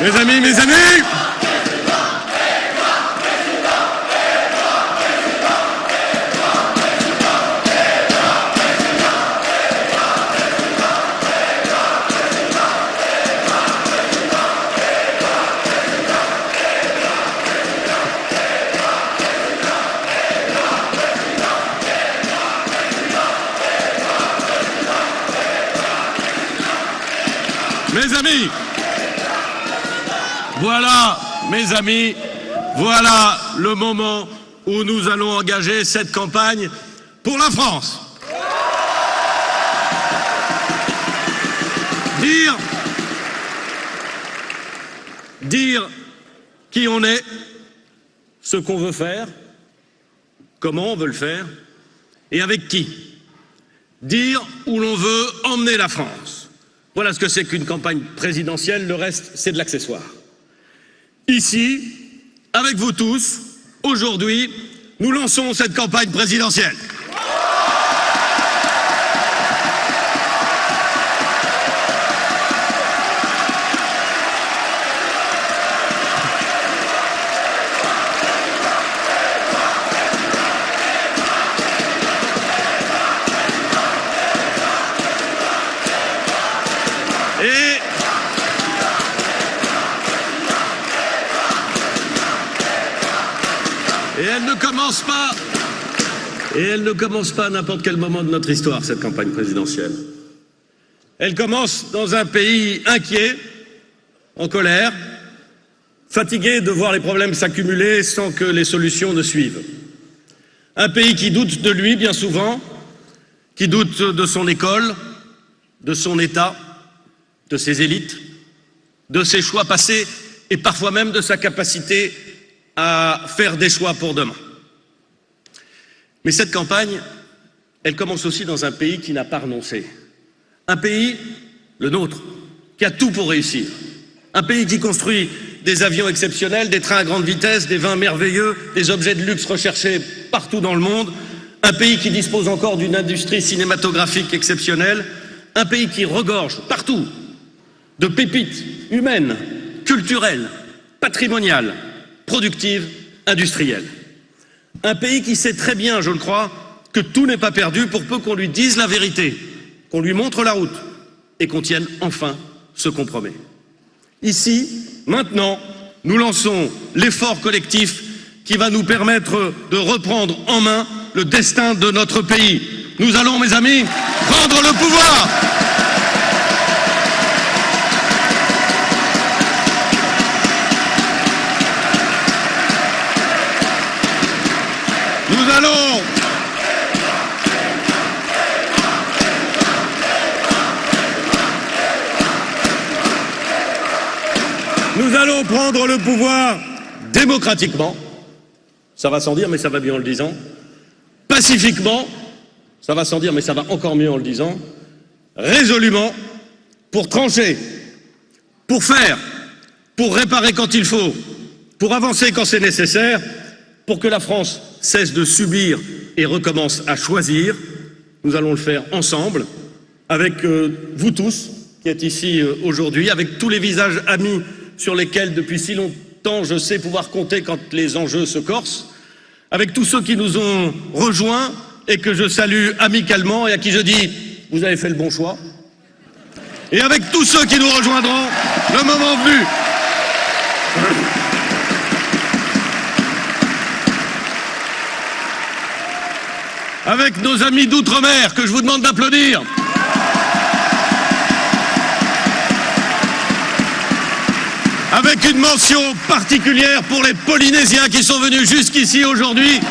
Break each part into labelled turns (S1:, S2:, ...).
S1: Mes amis, mes amis, voilà, mes amis, voilà le moment où nous allons engager cette campagne pour la France. Dire qui on est, ce qu'on veut faire, comment on veut le faire et avec qui. Dire où l'on veut emmener la France. Voilà ce que c'est qu'une campagne présidentielle, le reste, c'est de l'accessoire. Ici, avec vous tous, aujourd'hui, nous lançons cette campagne présidentielle. Et elle ne commence pas à n'importe quel moment de notre histoire, cette campagne présidentielle. Elle commence dans un pays inquiet, en colère, fatigué de voir les problèmes s'accumuler sans que les solutions ne suivent. Un pays qui doute de lui bien souvent, qui doute de son école, de son État, de ses élites, de ses choix passés et parfois même de sa capacité à faire des choix pour demain. Mais cette campagne, elle commence aussi dans un pays qui n'a pas renoncé. Un pays, le nôtre, qui a tout pour réussir. Un pays qui construit des avions exceptionnels, des trains à grande vitesse, des vins merveilleux, des objets de luxe recherchés partout dans le monde. Un pays qui dispose encore d'une industrie cinématographique exceptionnelle. Un pays qui regorge partout de pépites humaines, culturelles, patrimoniales, productives, industrielles. Un pays qui sait très bien, je le crois, que tout n'est pas perdu pour peu qu'on lui dise la vérité, qu'on lui montre la route et qu'on tienne enfin ce qu'on promet. Ici, maintenant, nous lançons l'effort collectif qui va nous permettre de reprendre en main le destin de notre pays. Nous allons, mes amis, prendre le pouvoir. Nous allons prendre le pouvoir démocratiquement, ça va sans dire mais ça va mieux en le disant, pacifiquement, ça va sans dire mais ça va encore mieux en le disant, résolument, pour trancher, pour faire, pour réparer quand il faut, pour avancer quand c'est nécessaire, pour que la France cesse de subir et recommence à choisir. Nous allons le faire ensemble, avec vous tous qui êtes ici aujourd'hui, avec tous les visages amis sur lesquels depuis si longtemps je sais pouvoir compter quand les enjeux se corsent, avec tous ceux qui nous ont rejoints et que je salue amicalement et à qui je dis « vous avez fait le bon choix », et avec tous ceux qui nous rejoindront le moment venu. Avec nos amis d'outre-mer que je vous demande d'applaudir. Avec une mention particulière pour les Polynésiens qui sont venus jusqu'ici aujourd'hui.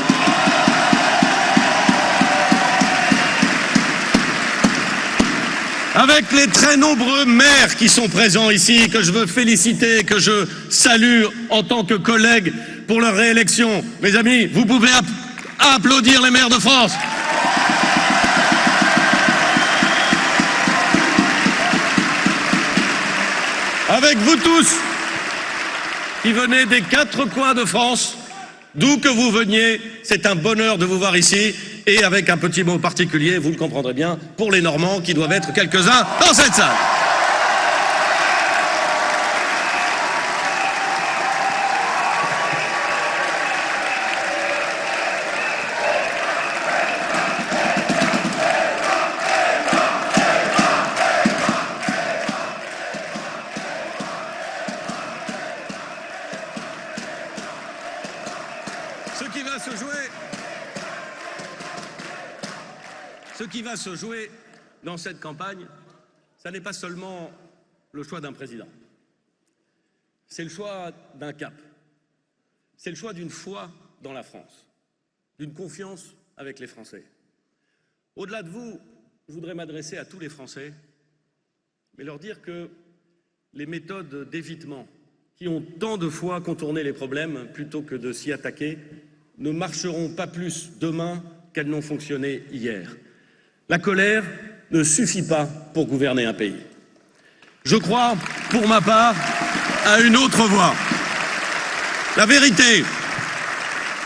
S1: Avec les très nombreux maires qui sont présents ici, que je veux féliciter, que je salue en tant que collègues pour leur réélection. Mes amis, vous pouvez applaudir les maires de France. Avec vous tous, qui venez des 4 coins de France, d'où que vous veniez, c'est un bonheur de vous voir ici, et avec un petit mot particulier, vous le comprendrez bien, pour les Normands qui doivent être quelques-uns dans cette salle. Ce qui va se jouer dans cette campagne, ça n'est pas seulement le choix d'un président. C'est le choix d'un cap. C'est le choix d'une foi dans la France, d'une confiance avec les Français. Au-delà de vous, je voudrais m'adresser à tous les Français, mais leur dire que les méthodes d'évitement qui ont tant de fois contourné les problèmes plutôt que de s'y attaquer ne marcheront pas plus demain qu'elles n'ont fonctionné hier. La colère ne suffit pas pour gouverner un pays. Je crois, pour ma part, à une autre voie. La vérité,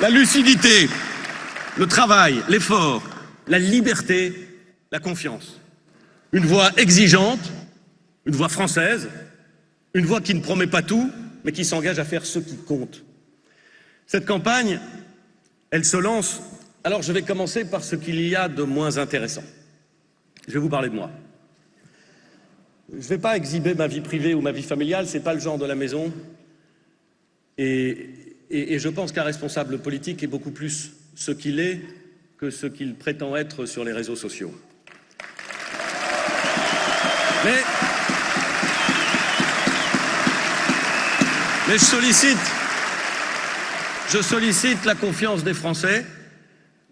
S1: la lucidité, le travail, l'effort, la liberté, la confiance. Une voie exigeante, une voie française, une voie qui ne promet pas tout, mais qui s'engage à faire ce qui compte. Cette campagne, elle se lance. Alors je vais commencer par ce qu'il y a de moins intéressant. Je vais vous parler de moi. Je ne vais pas exhiber ma vie privée ou ma vie familiale, ce n'est pas le genre de la maison. Et je pense qu'un responsable politique est beaucoup plus ce qu'il est que ce qu'il prétend être sur les réseaux sociaux. Mais je sollicite la confiance des Français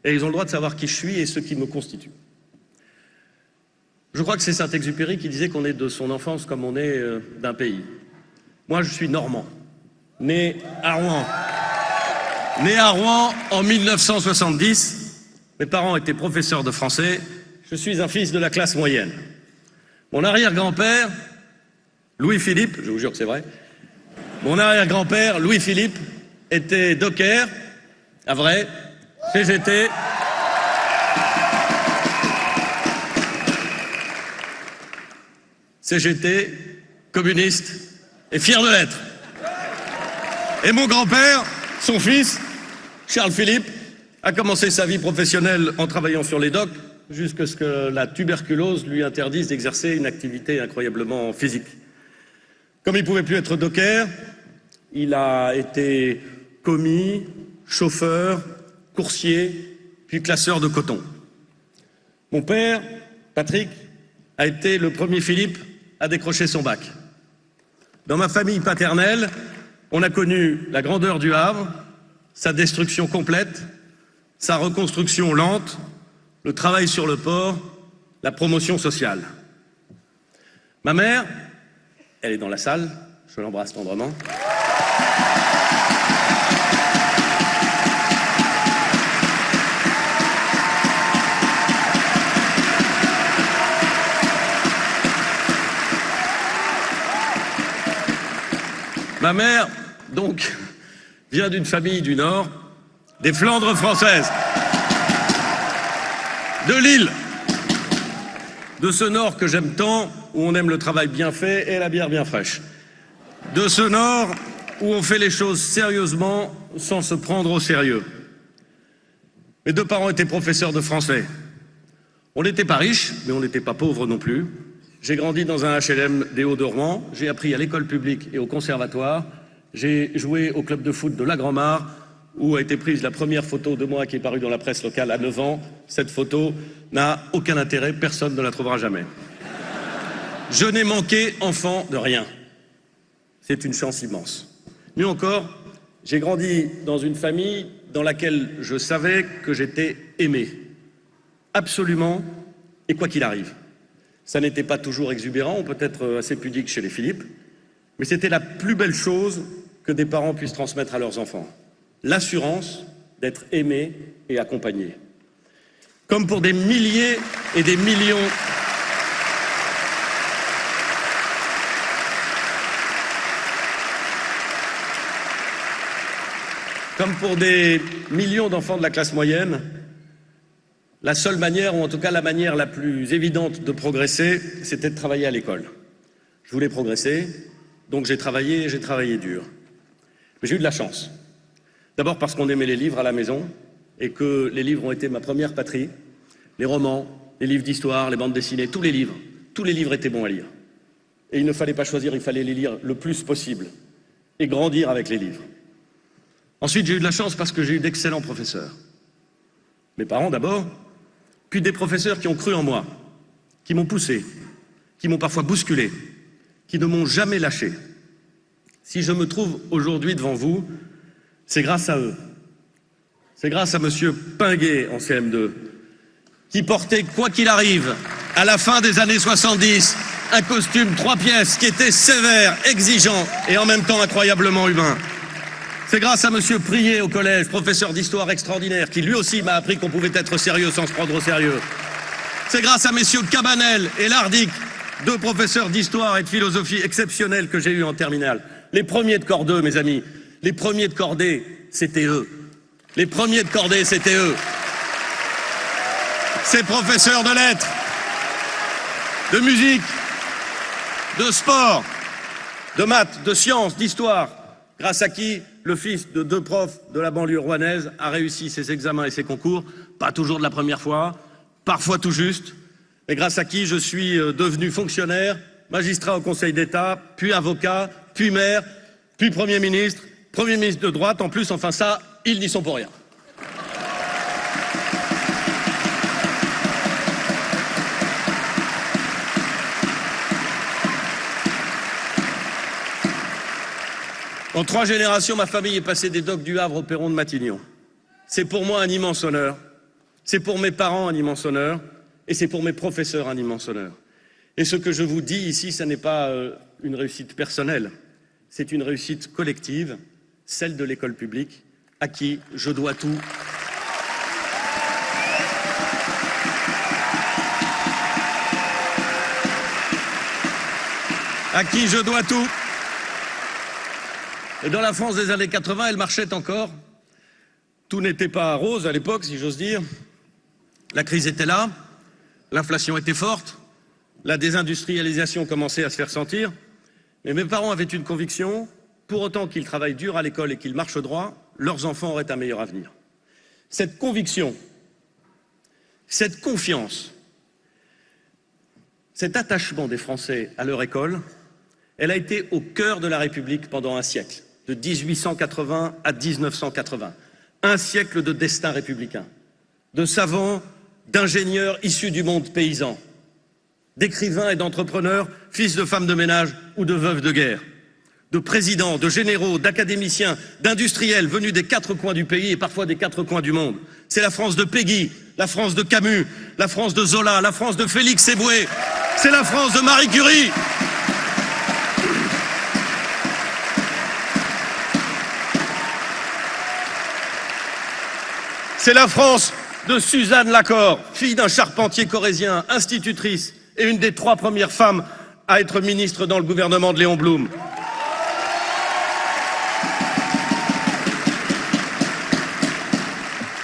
S1: et ils ont le droit de savoir qui je suis et ce qui me constitue. Je crois que c'est Saint-Exupéry qui disait qu'on est de son enfance comme on est d'un pays. Moi, je suis normand, né à Rouen. Né à Rouen en 1970, mes parents étaient professeurs de français, je suis un fils de la classe moyenne. Mon arrière-grand-père, Louis-Philippe, je vous jure que c'est vrai, mon arrière-grand-père, Louis-Philippe, était docker, à vrai, CGT, communiste et fier de l'être. Et mon grand-père, son fils, Charles Philippe, a commencé sa vie professionnelle en travaillant sur les docks jusqu'à ce que la tuberculose lui interdise d'exercer une activité incroyablement physique. Comme il ne pouvait plus être docker, il a été commis, chauffeur, coursier, puis classeur de coton. Mon père, Patrick, a été le premier Philippe à décrocher son bac. Dans ma famille paternelle, on a connu la grandeur du Havre, sa destruction complète, sa reconstruction lente, le travail sur le port, la promotion sociale. Ma mère, elle est dans la salle, je l'embrasse tendrement. Ma mère, donc, vient d'une famille du Nord, des Flandres françaises, de Lille, de ce Nord que j'aime tant, où on aime le travail bien fait et la bière bien fraîche, de ce Nord où on fait les choses sérieusement sans se prendre au sérieux. Mes deux parents étaient professeurs de français. On n'était pas riches, mais on n'était pas pauvres non plus. J'ai grandi dans un HLM des Hauts-de-Rouen, j'ai appris à l'école publique et au conservatoire, j'ai joué au club de foot de la Grand-Mare, où a été prise la première photo de moi qui est parue dans la presse locale à 9 ans. Cette photo n'a aucun intérêt, personne ne la trouvera jamais. Je n'ai manqué, enfant, de rien. C'est une chance immense. Mieux encore, j'ai grandi dans une famille dans laquelle je savais que j'étais aimé. Absolument, et quoi qu'il arrive. Ça n'était pas toujours exubérant, ou peut-être assez pudique chez les Philippe, mais c'était la plus belle chose que des parents puissent transmettre à leurs enfants. L'assurance d'être aimé et accompagné. Comme pour des milliers et des millions d'enfants de la classe moyenne, la seule manière, ou en tout cas la manière la plus évidente de progresser, c'était de travailler à l'école. Je voulais progresser, donc j'ai travaillé dur. Mais j'ai eu de la chance. D'abord parce qu'on aimait les livres à la maison, et que les livres ont été ma première patrie. Les romans, les livres d'histoire, les bandes dessinées, tous les livres étaient bons à lire. Et il ne fallait pas choisir, il fallait les lire le plus possible, et grandir avec les livres. Ensuite, j'ai eu de la chance parce que j'ai eu d'excellents professeurs. Mes parents d'abord, puis des professeurs qui ont cru en moi, qui m'ont poussé, qui m'ont parfois bousculé, qui ne m'ont jamais lâché. Si je me trouve aujourd'hui devant vous, c'est grâce à eux. C'est grâce à M. Pinguet en CM2, qui portait, quoi qu'il arrive, à la fin des années 70, un costume 3 pièces qui était sévère, exigeant et en même temps incroyablement humain. C'est grâce à M. Prier au collège, professeur d'histoire extraordinaire, qui lui aussi m'a appris qu'on pouvait être sérieux sans se prendre au sérieux. C'est grâce à messieurs Cabanel et Lardic, 2 professeurs d'histoire et de philosophie exceptionnels que j'ai eus en terminale. Les premiers de Cordée, mes amis, les premiers de Cordée, c'était eux. Les premiers de Cordée, c'était eux. Ces professeurs de lettres, de musique, de sport, de maths, de sciences, d'histoire, grâce à qui le fils de 2 profs de la banlieue rouennaise a réussi ses examens et ses concours, pas toujours de la première fois, parfois tout juste, mais grâce à qui je suis devenu fonctionnaire, magistrat au Conseil d'État, puis avocat, puis maire, puis Premier ministre de droite en plus, enfin ça, ils n'y sont pour rien. En 3 générations, ma famille est passée des docks du Havre au perron de Matignon. C'est pour moi un immense honneur. C'est pour mes parents un immense honneur. Et c'est pour mes professeurs un immense honneur. Et ce que je vous dis ici, ce n'est pas une réussite personnelle. C'est une réussite collective, celle de l'école publique, à qui je dois tout. À qui je dois tout. Et dans la France des années 80, elle marchait encore. Tout n'était pas rose à l'époque, si j'ose dire. La crise était là, l'inflation était forte, la désindustrialisation commençait à se faire sentir. Mais mes parents avaient une conviction, pour autant qu'ils travaillent dur à l'école et qu'ils marchent droit, leurs enfants auraient un meilleur avenir. Cette conviction, cette confiance, cet attachement des Français à leur école, elle a été au cœur de la République pendant un siècle. De 1880 à 1980, un siècle de destin républicain, de savants, d'ingénieurs issus du monde paysan, d'écrivains et d'entrepreneurs, fils de femmes de ménage ou de veuves de guerre, de présidents, de généraux, d'académiciens, d'industriels venus des 4 coins du pays et parfois des 4 coins du monde. C'est la France de Péguy, la France de Camus, la France de Zola, la France de Félix Éboué, c'est la France de Marie Curie. C'est la France de Suzanne Lacor, fille d'un charpentier corrézien, institutrice et une des 3 premières femmes à être ministre dans le gouvernement de Léon Blum.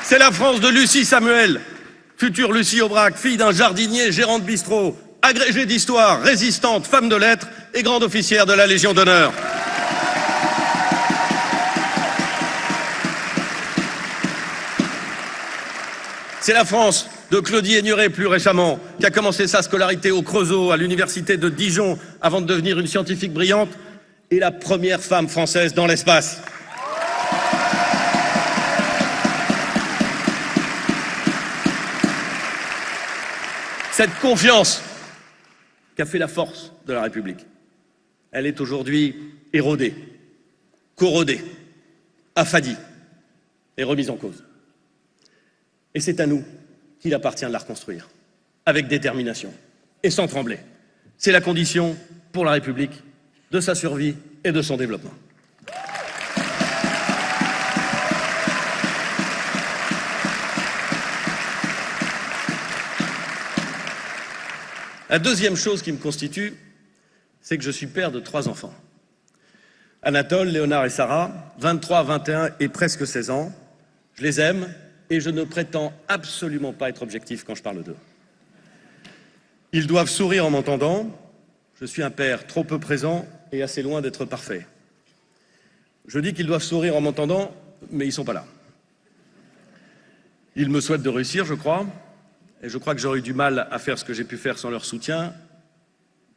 S1: C'est la France de Lucie Samuel, future Lucie Aubrac, fille d'un jardinier, gérant de bistrot, agrégée d'histoire, résistante, femme de lettres et grande officière de la Légion d'honneur. C'est la France de Claudie Aigneret, plus récemment, qui a commencé sa scolarité au Creusot, à l'université de Dijon, avant de devenir une scientifique brillante, et la première femme française dans l'espace. Cette confiance qui a fait la force de la République, elle est aujourd'hui érodée, corrodée, affadie et remise en cause. Et c'est à nous qu'il appartient de la reconstruire, avec détermination et sans trembler. C'est la condition pour la République de sa survie et de son développement. La deuxième chose qui me constitue, c'est que je suis père de 3 enfants. Anatole, Léonard et Sarah, 23, 21 et presque 16 ans. Je les aime. Et je ne prétends absolument pas être objectif quand je parle d'eux. Ils doivent sourire en m'entendant. Je suis un père trop peu présent et assez loin d'être parfait. Je dis qu'ils doivent sourire en m'entendant, mais ils ne sont pas là. Ils me souhaitent de réussir, je crois, et je crois que j'aurais eu du mal à faire ce que j'ai pu faire sans leur soutien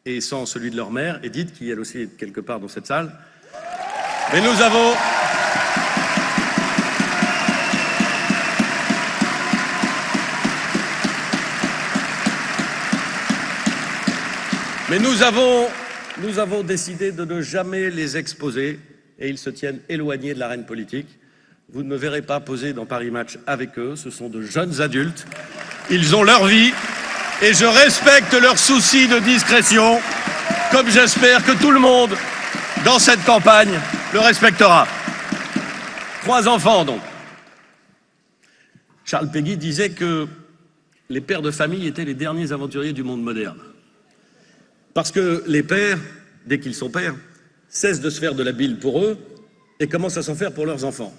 S1: et sans celui de leur mère, Edith, qui elle aussi est quelque part dans cette salle. Mais nous avons... Mais nous avons décidé de ne jamais les exposer et ils se tiennent éloignés de l'arène politique. Vous ne me verrez pas poser dans Paris Match avec eux, ce sont de jeunes adultes. Ils ont leur vie et je respecte leur souci de discrétion, comme j'espère que tout le monde dans cette campagne le respectera. 3 enfants donc. Charles Péguy disait que les pères de famille étaient les derniers aventuriers du monde moderne. Parce que les pères, dès qu'ils sont pères, cessent de se faire de la bile pour eux et commencent à s'en faire pour leurs enfants.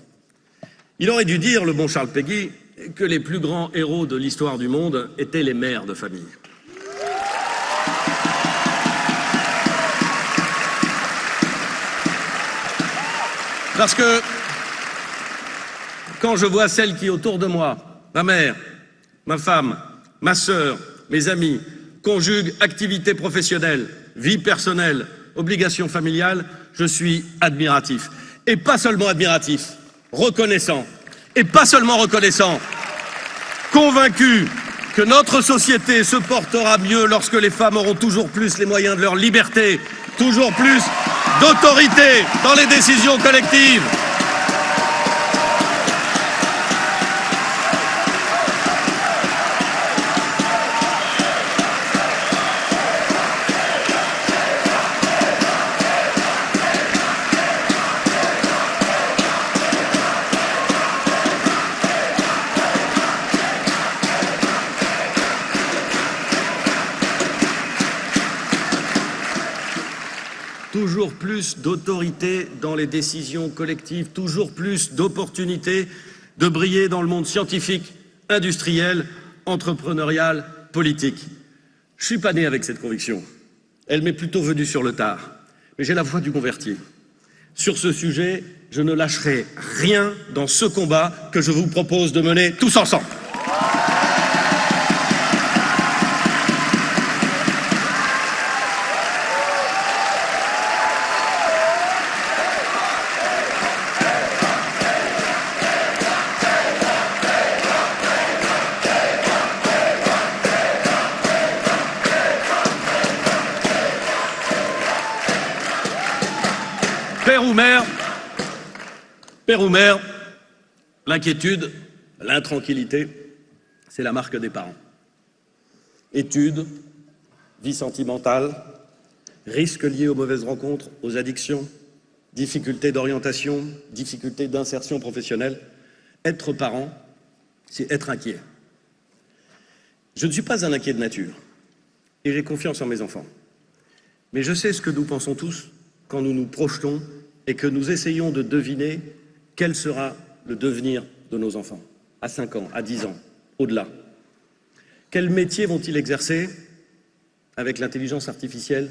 S1: Il aurait dû dire, le bon Charles Péguy, que les plus grands héros de l'histoire du monde étaient les mères de famille. Parce que quand je vois celles qui, autour de moi, ma mère, ma femme, ma sœur, mes amis, conjuguent activité professionnelle, vie personnelle, obligations familiales, je suis admiratif. Et pas seulement admiratif, reconnaissant. Et pas seulement reconnaissant, convaincu que notre société se portera mieux lorsque les femmes auront toujours plus les moyens de leur liberté, toujours plus d'autorité dans les décisions collectives. Toujours plus d'autorité dans les décisions collectives, toujours plus d'opportunités de briller dans le monde scientifique, industriel, entrepreneurial, politique. Je ne suis pas né avec cette conviction. Elle m'est plutôt venue sur le tard. Mais j'ai la foi du converti. Sur ce sujet, je ne lâcherai rien dans ce combat que je vous propose de mener tous ensemble. Père ou mère, l'inquiétude, l'intranquillité, c'est la marque des parents. Études, vie sentimentale, risques liés aux mauvaises rencontres, aux addictions, difficultés d'orientation, difficultés d'insertion professionnelle. Être parent, c'est être inquiet. Je ne suis pas un inquiet de nature et j'ai confiance en mes enfants. Mais je sais ce que nous pensons tous quand nous nous projetons et que nous essayons de deviner quel sera le devenir de nos enfants, à 5 ans, à 10 ans, au-delà. Quel métier vont-ils exercer avec l'intelligence artificielle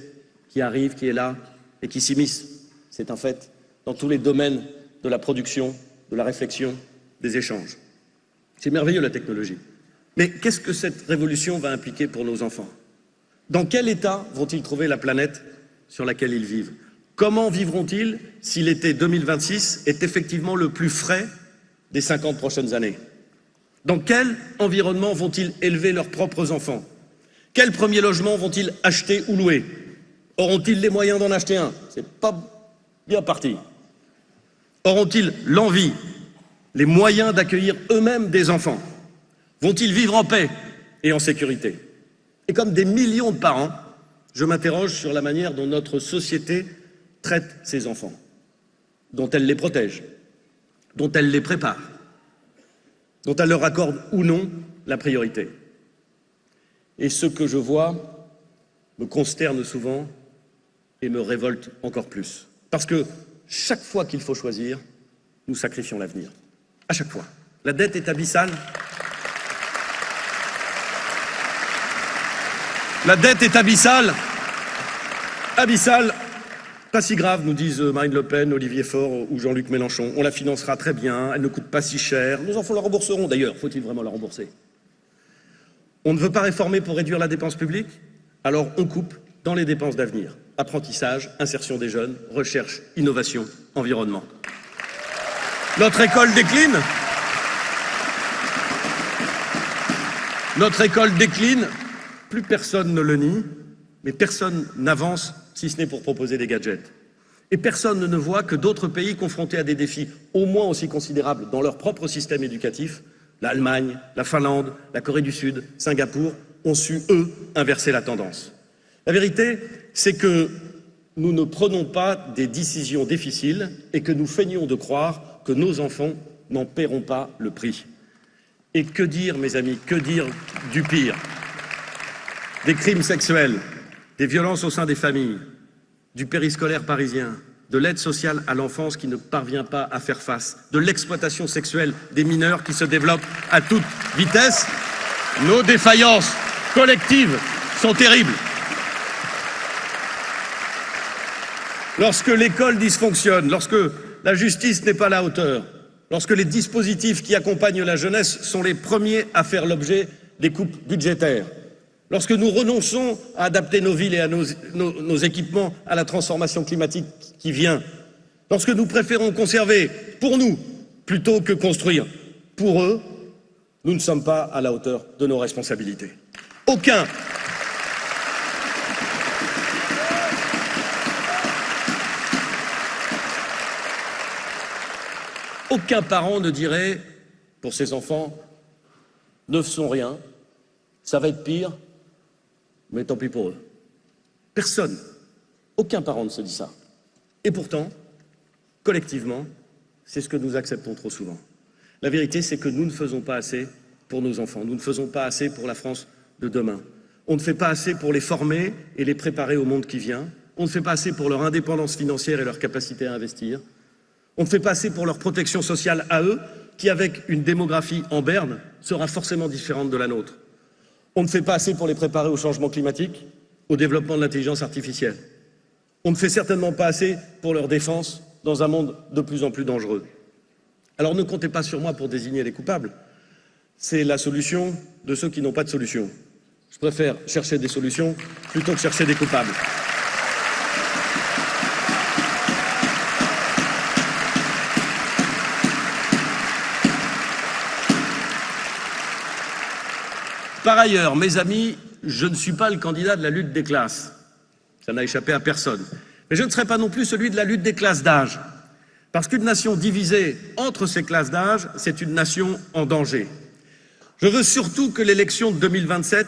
S1: qui arrive, qui est là et qui s'immisce, c'est un fait, dans tous les domaines de la production, de la réflexion, des échanges. C'est merveilleux la technologie. Mais qu'est-ce que cette révolution va impliquer pour nos enfants? Dans quel état vont-ils trouver la planète sur laquelle ils vivent? Comment vivront-ils si l'été 2026 est effectivement le plus frais des 50 prochaines années? Dans quel environnement vont-ils élever leurs propres enfants? Quel premier logement vont-ils acheter ou louer? Auront-ils les moyens d'en acheter un? C'est pas bien parti. Auront-ils l'envie, les moyens d'accueillir eux-mêmes des enfants? Vont-ils vivre en paix et en sécurité? Et comme des millions de parents, je m'interroge sur la manière dont notre société traite ses enfants, dont elle les protège, dont elle les prépare, dont elle leur accorde ou non la priorité. Et ce que je vois me consterne souvent et me révolte encore plus. Parce que chaque fois qu'il faut choisir, nous sacrifions l'avenir. À chaque fois. La dette est abyssale. La dette est abyssale. Abyssale. Pas si grave, nous disent Marine Le Pen, Olivier Faure ou Jean-Luc Mélenchon. On la financera très bien, elle ne coûte pas si cher. Nos enfants la rembourseront d'ailleurs. Faut-il vraiment la rembourser? On ne veut pas réformer pour réduire la dépense publique? Alors on coupe dans les dépenses d'avenir. Apprentissage, insertion des jeunes, recherche, innovation, environnement. Notre école décline. Notre école décline. Plus personne ne le nie. mais personne n'avance si ce n'est pour proposer des gadgets. Et personne ne voit que d'autres pays confrontés à des défis au moins aussi considérables dans leur propre système éducatif, l'Allemagne, la Finlande, la Corée du Sud, Singapour, ont su, eux, inverser la tendance. La vérité, c'est que nous ne prenons pas des décisions difficiles et que nous feignons de croire que nos enfants n'en paieront pas le prix. Et que dire, mes amis, que dire du pire? Des crimes sexuels, des violences au sein des familles, du périscolaire parisien, de l'aide sociale à l'enfance qui ne parvient pas à faire face, de l'exploitation sexuelle des mineurs qui se développe à toute vitesse. Nos défaillances collectives sont terribles. Lorsque l'école dysfonctionne, lorsque la justice n'est pas à la hauteur, lorsque les dispositifs qui accompagnent la jeunesse sont les premiers à faire l'objet des coupes budgétaires, lorsque nous renonçons à adapter nos villes et à nos équipements à la transformation climatique qui vient, lorsque nous préférons conserver pour nous plutôt que construire pour eux, nous ne sommes pas à la hauteur de nos responsabilités. Aucun parent ne dirait pour ses enfants « ne faisons rien, ça va être pire, mais tant pis pour eux ». Personne, aucun parent ne se dit ça. Et pourtant, collectivement, c'est ce que nous acceptons trop souvent. La vérité, c'est que nous ne faisons pas assez pour nos enfants, nous ne faisons pas assez pour la France de demain. On ne fait pas assez pour les former et les préparer au monde qui vient. On ne fait pas assez pour leur indépendance financière et leur capacité à investir. On ne fait pas assez pour leur protection sociale à eux, qui, avec une démographie en berne, sera forcément différente de la nôtre. On ne fait pas assez pour les préparer au changement climatique, au développement de l'intelligence artificielle. On ne fait certainement pas assez pour leur défense dans un monde de plus en plus dangereux. Alors ne comptez pas sur moi pour désigner les coupables. C'est la solution de ceux qui n'ont pas de solution. Je préfère chercher des solutions plutôt que chercher des coupables. Par ailleurs, mes amis, je ne suis pas le candidat de la lutte des classes. Ça n'a échappé à personne. Mais je ne serai pas non plus celui de la lutte des classes d'âge. Parce qu'une nation divisée entre ces classes d'âge, c'est une nation en danger. Je veux surtout que l'élection de 2027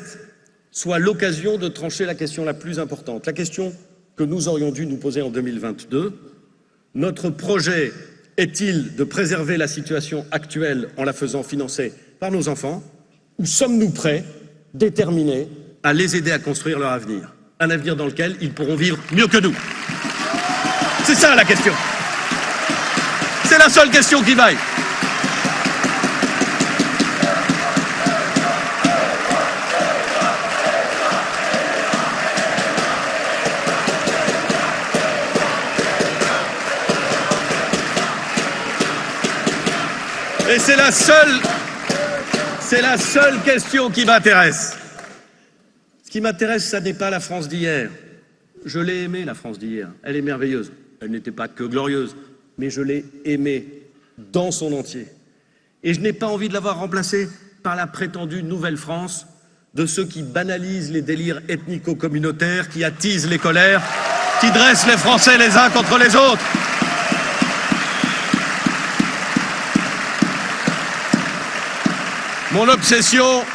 S1: soit l'occasion de trancher la question la plus importante, la question que nous aurions dû nous poser en 2022. Notre projet est-il de préserver la situation actuelle en la faisant financer par nos enfants, ou sommes-nous prêts, déterminés, à les aider à construire leur avenir? Un avenir dans lequel ils pourront vivre mieux que nous. C'est ça la question. C'est la seule question qui vaille. Et c'est la seule question qui m'intéresse. Ce qui m'intéresse, ça n'est pas la France d'hier. Je l'ai aimée, la France d'hier. Elle est merveilleuse. Elle n'était pas que glorieuse, mais je l'ai aimée dans son entier. Et je n'ai pas envie de l'avoir remplacée par la prétendue nouvelle France de ceux qui banalisent les délires ethnico-communautaires, qui attisent les colères, qui dressent les Français les uns contre les autres. Mon obsession,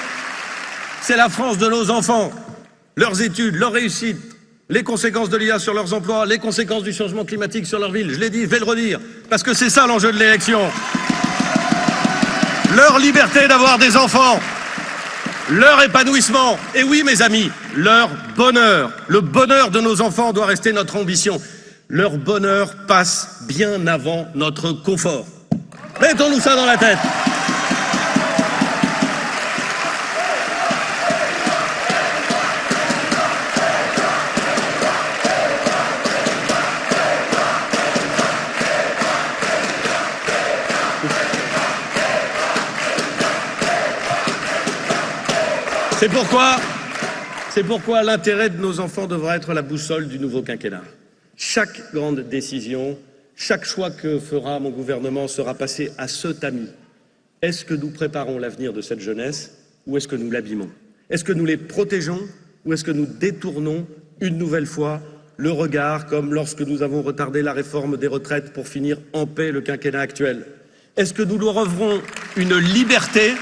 S1: c'est la France de nos enfants, leurs études, leur réussite, les conséquences de l'IA sur leurs emplois, les conséquences du changement climatique sur leur ville. Je l'ai dit, je vais le redire, parce que c'est ça l'enjeu de l'élection. Leur liberté d'avoir des enfants, leur épanouissement, et oui mes amis, leur bonheur. Le bonheur de nos enfants doit rester notre ambition. Leur bonheur passe bien avant notre confort. Mettons-nous ça dans la tête. C'est pourquoi l'intérêt de nos enfants devra être la boussole du nouveau quinquennat. Chaque grande décision, chaque choix que fera mon gouvernement sera passé à ce tamis. Est-ce que nous préparons l'avenir de cette jeunesse ou est-ce que nous l'abîmons? Est-ce que nous les protégeons ou est-ce que nous détournons une nouvelle fois, le regard, comme lorsque nous avons retardé la réforme des retraites pour finir en paix le quinquennat actuel? Est-ce que nous leur offrons une liberté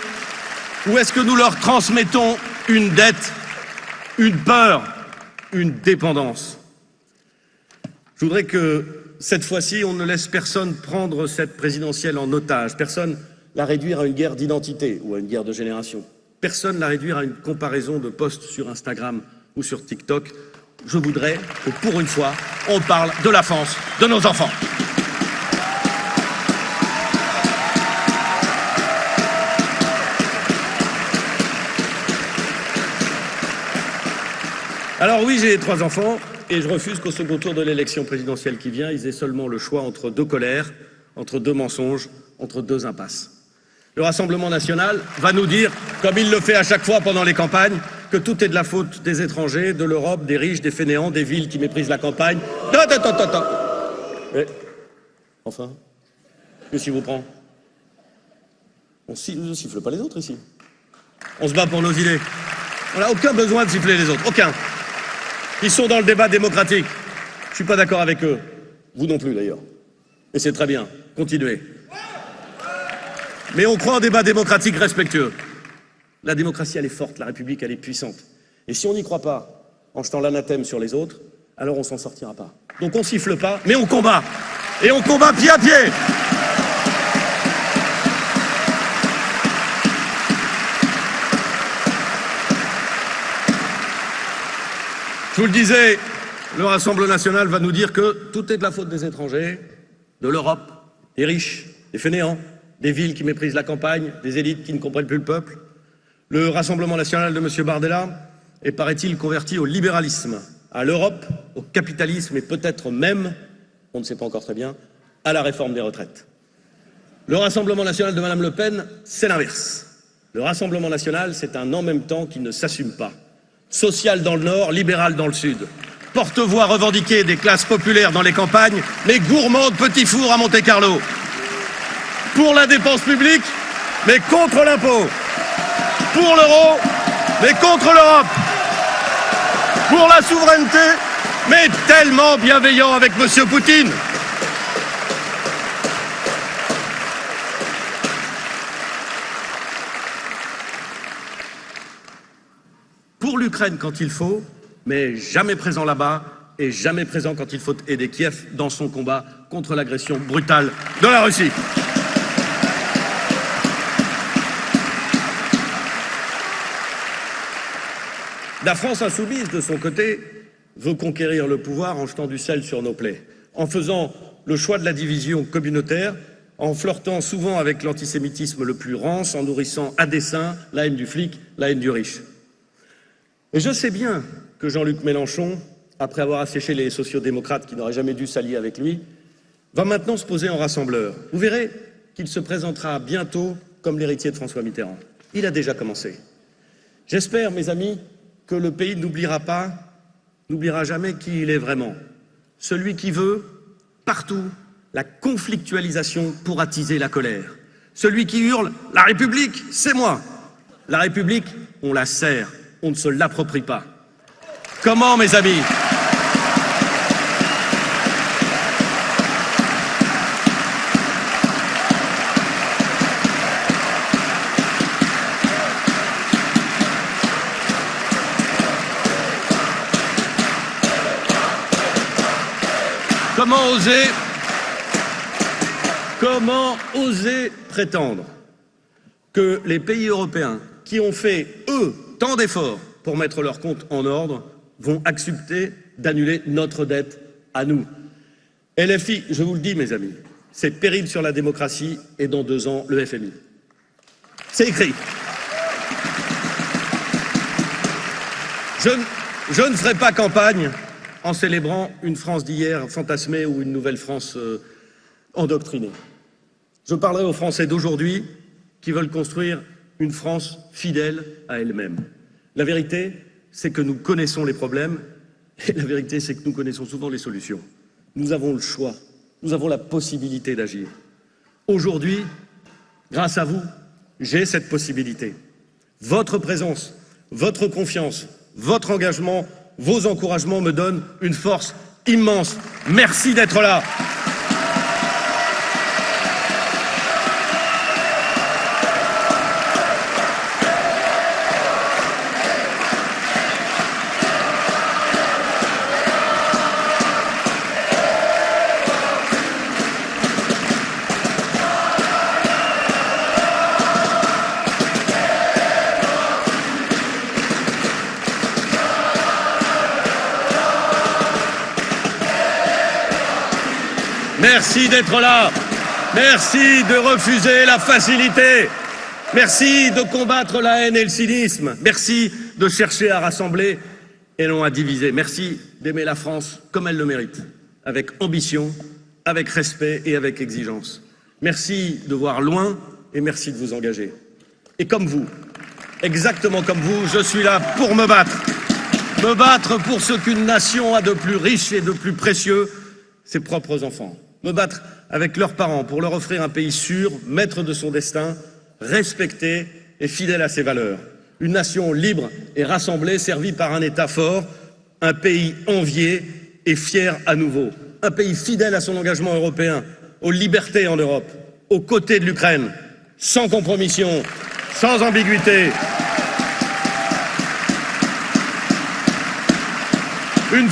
S1: ou est-ce que nous leur transmettons une dette, une peur, une dépendance? Je voudrais que cette fois-ci, on ne laisse personne prendre cette présidentielle en otage, personne la réduire à une guerre d'identité ou à une guerre de génération, personne la réduire à une comparaison de posts sur Instagram ou sur TikTok. Je voudrais que, pour une fois, on parle de la France, de nos enfants. Alors oui, j'ai 3 enfants et je refuse qu'au second tour de l'élection présidentielle qui vient, ils aient seulement le choix entre 2 colères, entre 2 mensonges, entre 2 impasses. Le Rassemblement national va nous dire, comme il le fait à chaque fois pendant les campagnes, que tout est de la faute des étrangers, de l'Europe, des riches, des fainéants, des villes qui méprisent la campagne. Et, enfin, qu'est-ce qui vous prend? On ne siffle pas les autres ici. On se bat pour nos idées. On n'a aucun besoin de siffler les autres, aucun. Ils sont dans le débat démocratique. Je ne suis pas d'accord avec eux. Vous non plus d'ailleurs. Et c'est très bien. Continuez. Mais on croit en débat démocratique respectueux. La démocratie, elle est forte, la République, elle est puissante. Et si on n'y croit pas, en jetant l'anathème sur les autres, alors on s'en sortira pas. Donc on siffle pas, mais on combat. Et on combat pied à pied. Je vous le disais, le Rassemblement national va nous dire que tout est de la faute des étrangers, de l'Europe, des riches, des fainéants, des villes qui méprisent la campagne, des élites qui ne comprennent plus le peuple. Le Rassemblement national de M. Bardella est, paraît-il, converti au libéralisme, à l'Europe, au capitalisme et peut-être même, on ne sait pas encore très bien, à la réforme des retraites. Le Rassemblement national de Mme Le Pen, c'est l'inverse. Le Rassemblement national, c'est un en même temps qui ne s'assume pas. Social dans le Nord, libéral dans le Sud. Porte-voix revendiqué des classes populaires dans les campagnes, mais gourmand de petits fours à Monte-Carlo. Pour la dépense publique, mais contre l'impôt. Pour l'euro, mais contre l'Europe. Pour la souveraineté, mais tellement bienveillant avec M. Poutine. Pour l'Ukraine quand il faut, mais jamais présent là-bas et jamais présent quand il faut aider Kiev dans son combat contre l'agression brutale de la Russie. La France insoumise, de son côté, veut conquérir le pouvoir en jetant du sel sur nos plaies, en faisant le choix de la division communautaire, en flirtant souvent avec l'antisémitisme le plus rance, en nourrissant à dessein la haine du flic, la haine du riche. Et je sais bien que Jean-Luc Mélenchon, après avoir asséché les sociodémocrates qui n'auraient jamais dû s'allier avec lui, va maintenant se poser en rassembleur. Vous verrez qu'il se présentera bientôt comme l'héritier de François Mitterrand. Il a déjà commencé. J'espère, mes amis, que le pays n'oubliera jamais qui il est vraiment. Celui qui veut, partout, la conflictualisation pour attiser la colère. Celui qui hurle « La République, c'est moi !» La République, on la sert, on ne se l'approprie pas. Comment, mes amis ? Comment oser prétendre que les pays européens qui ont fait, eux, tant d'efforts pour mettre leurs comptes en ordre, vont accepter d'annuler notre dette à nous? LFI, je vous le dis, mes amis, c'est péril sur la démocratie et dans 2 ans, le FMI. C'est écrit. Je ne ferai pas campagne en célébrant une France d'hier fantasmée ou une nouvelle France endoctrinée. Je parlerai aux Français d'aujourd'hui qui veulent construire une France fidèle à elle-même. La vérité, c'est que nous connaissons les problèmes et la vérité, c'est que nous connaissons souvent les solutions. Nous avons le choix, nous avons la possibilité d'agir. Aujourd'hui, grâce à vous, j'ai cette possibilité. Votre présence, votre confiance, votre engagement vos encouragements me donnent une force immense. Merci d'être là. Merci d'être là. Merci de refuser la facilité. Merci de combattre la haine et le cynisme. Merci de chercher à rassembler et non à diviser. Merci d'aimer la France comme elle le mérite, avec ambition, avec respect et avec exigence. Merci de voir loin et merci de vous engager. Et comme vous, exactement comme vous, je suis là pour me battre. Me battre pour ce qu'une nation a de plus riche et de plus précieux, ses propres enfants. Me battre avec leurs parents pour leur offrir un pays sûr, maître de son destin, respecté et fidèle à ses valeurs. Une nation libre et rassemblée, servie par un État fort, un pays envié et fier à nouveau. Un pays fidèle à son engagement européen, aux libertés en Europe, aux côtés de l'Ukraine, sans compromission, sans ambiguïté. Une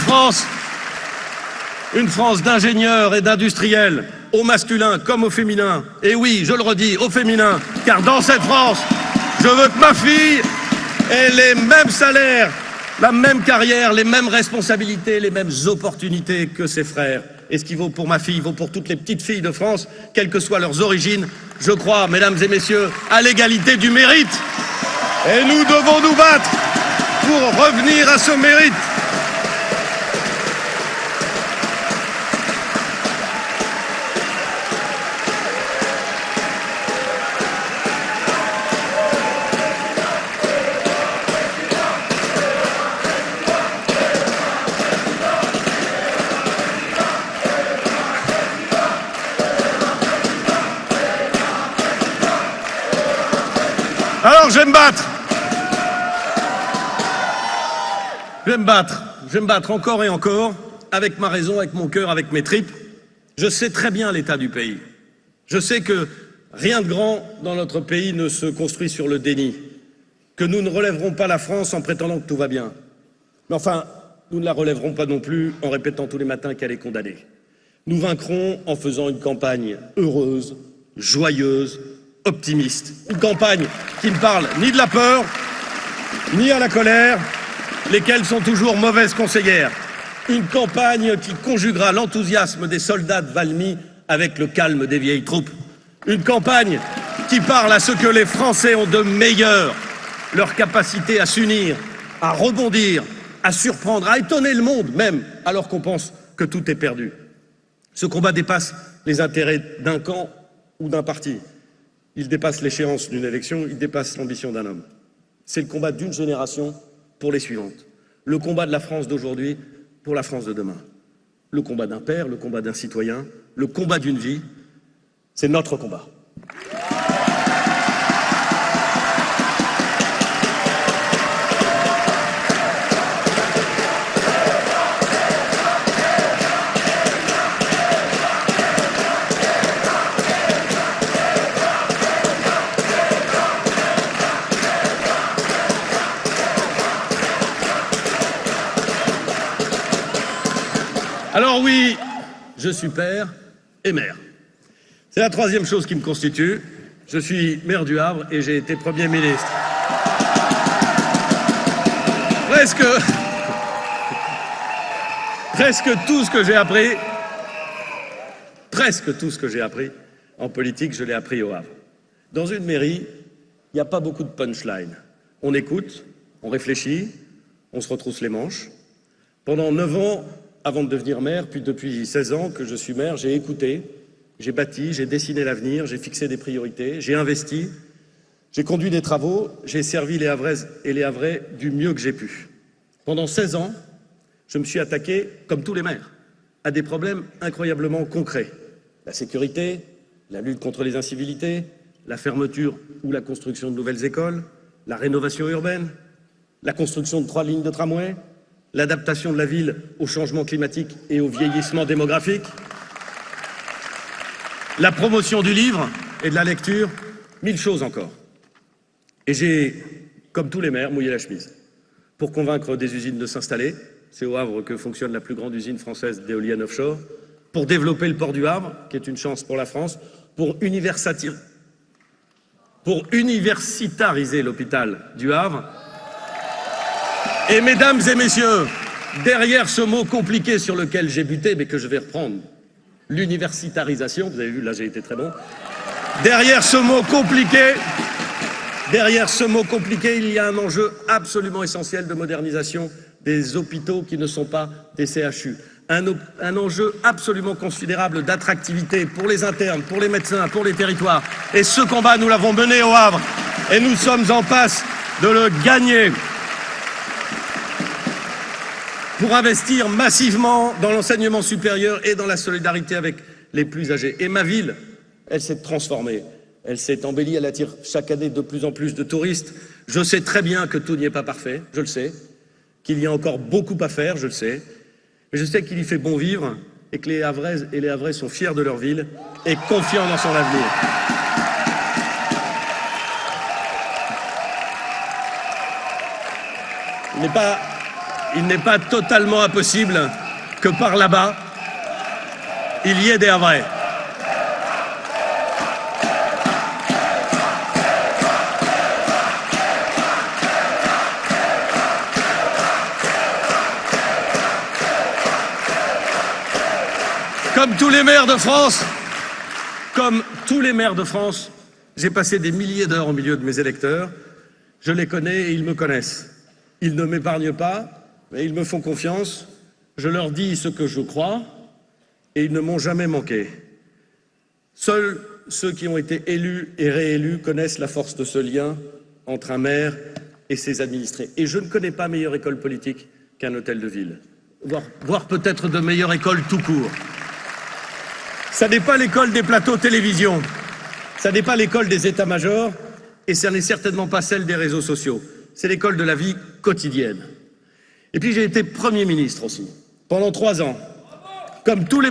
S1: France d'ingénieurs et d'industriels, au masculin comme au féminin. Et oui, je le redis, au féminin, car dans cette France, je veux que ma fille ait les mêmes salaires, la même carrière, les mêmes responsabilités, les mêmes opportunités que ses frères. Et ce qui vaut pour ma fille vaut pour toutes les petites filles de France, quelles que soient leurs origines. Je crois, mesdames et messieurs, à l'égalité du mérite. Et nous devons nous battre pour revenir à ce mérite. Alors je vais me battre. Je vais me battre encore et encore, avec ma raison, avec mon cœur, avec mes tripes. Je sais très bien l'état du pays. Je sais que rien de grand dans notre pays ne se construit sur le déni, que nous ne relèverons pas la France en prétendant que tout va bien. Mais enfin, nous ne la relèverons pas non plus en répétant tous les matins qu'elle est condamnée. Nous vaincrons en faisant une campagne heureuse, joyeuse, optimiste. Une campagne qui ne parle ni de la peur, ni à la colère, lesquelles sont toujours mauvaises conseillères. Une campagne qui conjuguera l'enthousiasme des soldats de Valmy avec le calme des vieilles troupes. Une campagne qui parle à ce que les Français ont de meilleur, leur capacité à s'unir, à rebondir, à surprendre, à étonner le monde même, alors qu'on pense que tout est perdu. Ce combat dépasse les intérêts d'un camp ou d'un parti. Il dépasse l'échéance d'une élection, il dépasse l'ambition d'un homme. C'est le combat d'une génération pour les suivantes. Le combat de la France d'aujourd'hui pour la France de demain. Le combat d'un père, le combat d'un citoyen, le combat d'une vie, c'est notre combat. Alors oui, je suis père et maire. C'est la troisième chose qui me constitue. Je suis maire du Havre et j'ai été Premier ministre. Presque tout ce que j'ai appris en politique, je l'ai appris au Havre. Dans une mairie, il n'y a pas beaucoup de punchline. On écoute, on réfléchit, on se retrousse les manches. Pendant 9 ans, avant de devenir maire, puis depuis 16 ans que je suis maire, j'ai écouté, j'ai bâti, j'ai dessiné l'avenir, j'ai fixé des priorités, j'ai investi, j'ai conduit des travaux, j'ai servi les Havraises et les Havrais du mieux que j'ai pu. Pendant 16 ans, je me suis attaqué, comme tous les maires, à des problèmes incroyablement concrets. La sécurité, la lutte contre les incivilités, la fermeture ou la construction de nouvelles écoles, la rénovation urbaine, la construction de 3 lignes de tramway, l'adaptation de la ville au changement climatique et au vieillissement démographique, la promotion du livre et de la lecture, 1000 choses encore. Et j'ai, comme tous les maires, mouillé la chemise pour convaincre des usines de s'installer. C'est au Havre que fonctionne la plus grande usine française d'éoliennes offshore, pour développer le port du Havre, qui est une chance pour la France, pour universitariser l'hôpital du Havre. Et mesdames et messieurs, derrière ce mot compliqué sur lequel j'ai buté, mais que je vais reprendre, l'universitarisation, vous avez vu, là j'ai été très bon, derrière ce mot compliqué, il y a un enjeu absolument essentiel de modernisation des hôpitaux qui ne sont pas des CHU. Un enjeu absolument considérable d'attractivité pour les internes, pour les médecins, pour les territoires. Et ce combat, nous l'avons mené au Havre et nous sommes en passe de le gagner. Pour investir massivement dans l'enseignement supérieur et dans la solidarité avec les plus âgés. Et ma ville, elle s'est transformée, elle s'est embellie, elle attire chaque année de plus en plus de touristes. Je sais très bien que tout n'y est pas parfait, je le sais, qu'il y a encore beaucoup à faire, je le sais. Mais je sais qu'il y fait bon vivre et que les Havraises et les Havrais sont fiers de leur ville et confiants dans son avenir. Il n'est pas totalement impossible que par là-bas, il y ait des Havrais. Comme tous les maires de France, j'ai passé des milliers d'heures au milieu de mes électeurs. Je les connais et ils me connaissent. Ils ne m'épargnent pas, mais ils me font confiance. Je leur dis ce que je crois et ils ne m'ont jamais manqué. Seuls ceux qui ont été élus et réélus connaissent la force de ce lien entre un maire et ses administrés. Et je ne connais pas meilleure école politique qu'un hôtel de ville, voire peut-être de meilleure école tout court. Ça n'est pas l'école des plateaux télévision, ça n'est pas l'école des états-majors, et ça n'est certainement pas celle des réseaux sociaux. C'est l'école de la vie quotidienne. Et puis j'ai été Premier ministre aussi, pendant 3 ans. Comme tous les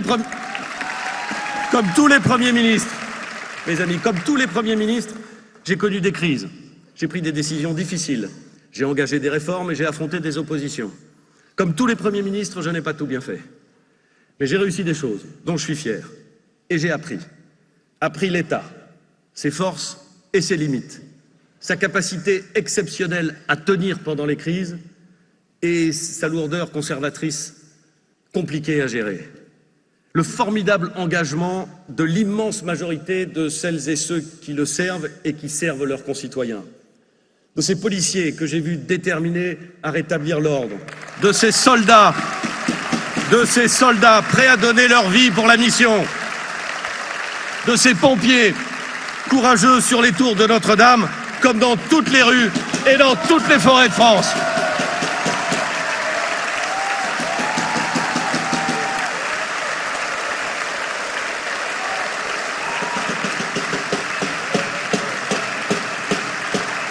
S1: premiers ministres, mes amis, comme tous les premiers ministres, j'ai connu des crises. J'ai pris des décisions difficiles. J'ai engagé des réformes et j'ai affronté des oppositions. Comme tous les premiers ministres, je n'ai pas tout bien fait. Mais j'ai réussi des choses dont je suis fier. Et j'ai appris l'État, ses forces et ses limites, sa capacité exceptionnelle à tenir pendant les crises et sa lourdeur conservatrice compliquée à gérer. Le formidable engagement de l'immense majorité de celles et ceux qui le servent et qui servent leurs concitoyens. De ces policiers que j'ai vus déterminés à rétablir l'ordre, de ces soldats prêts à donner leur vie pour la mission, de ces pompiers courageux sur les tours de Notre-Dame, comme dans toutes les rues et dans toutes les forêts de France.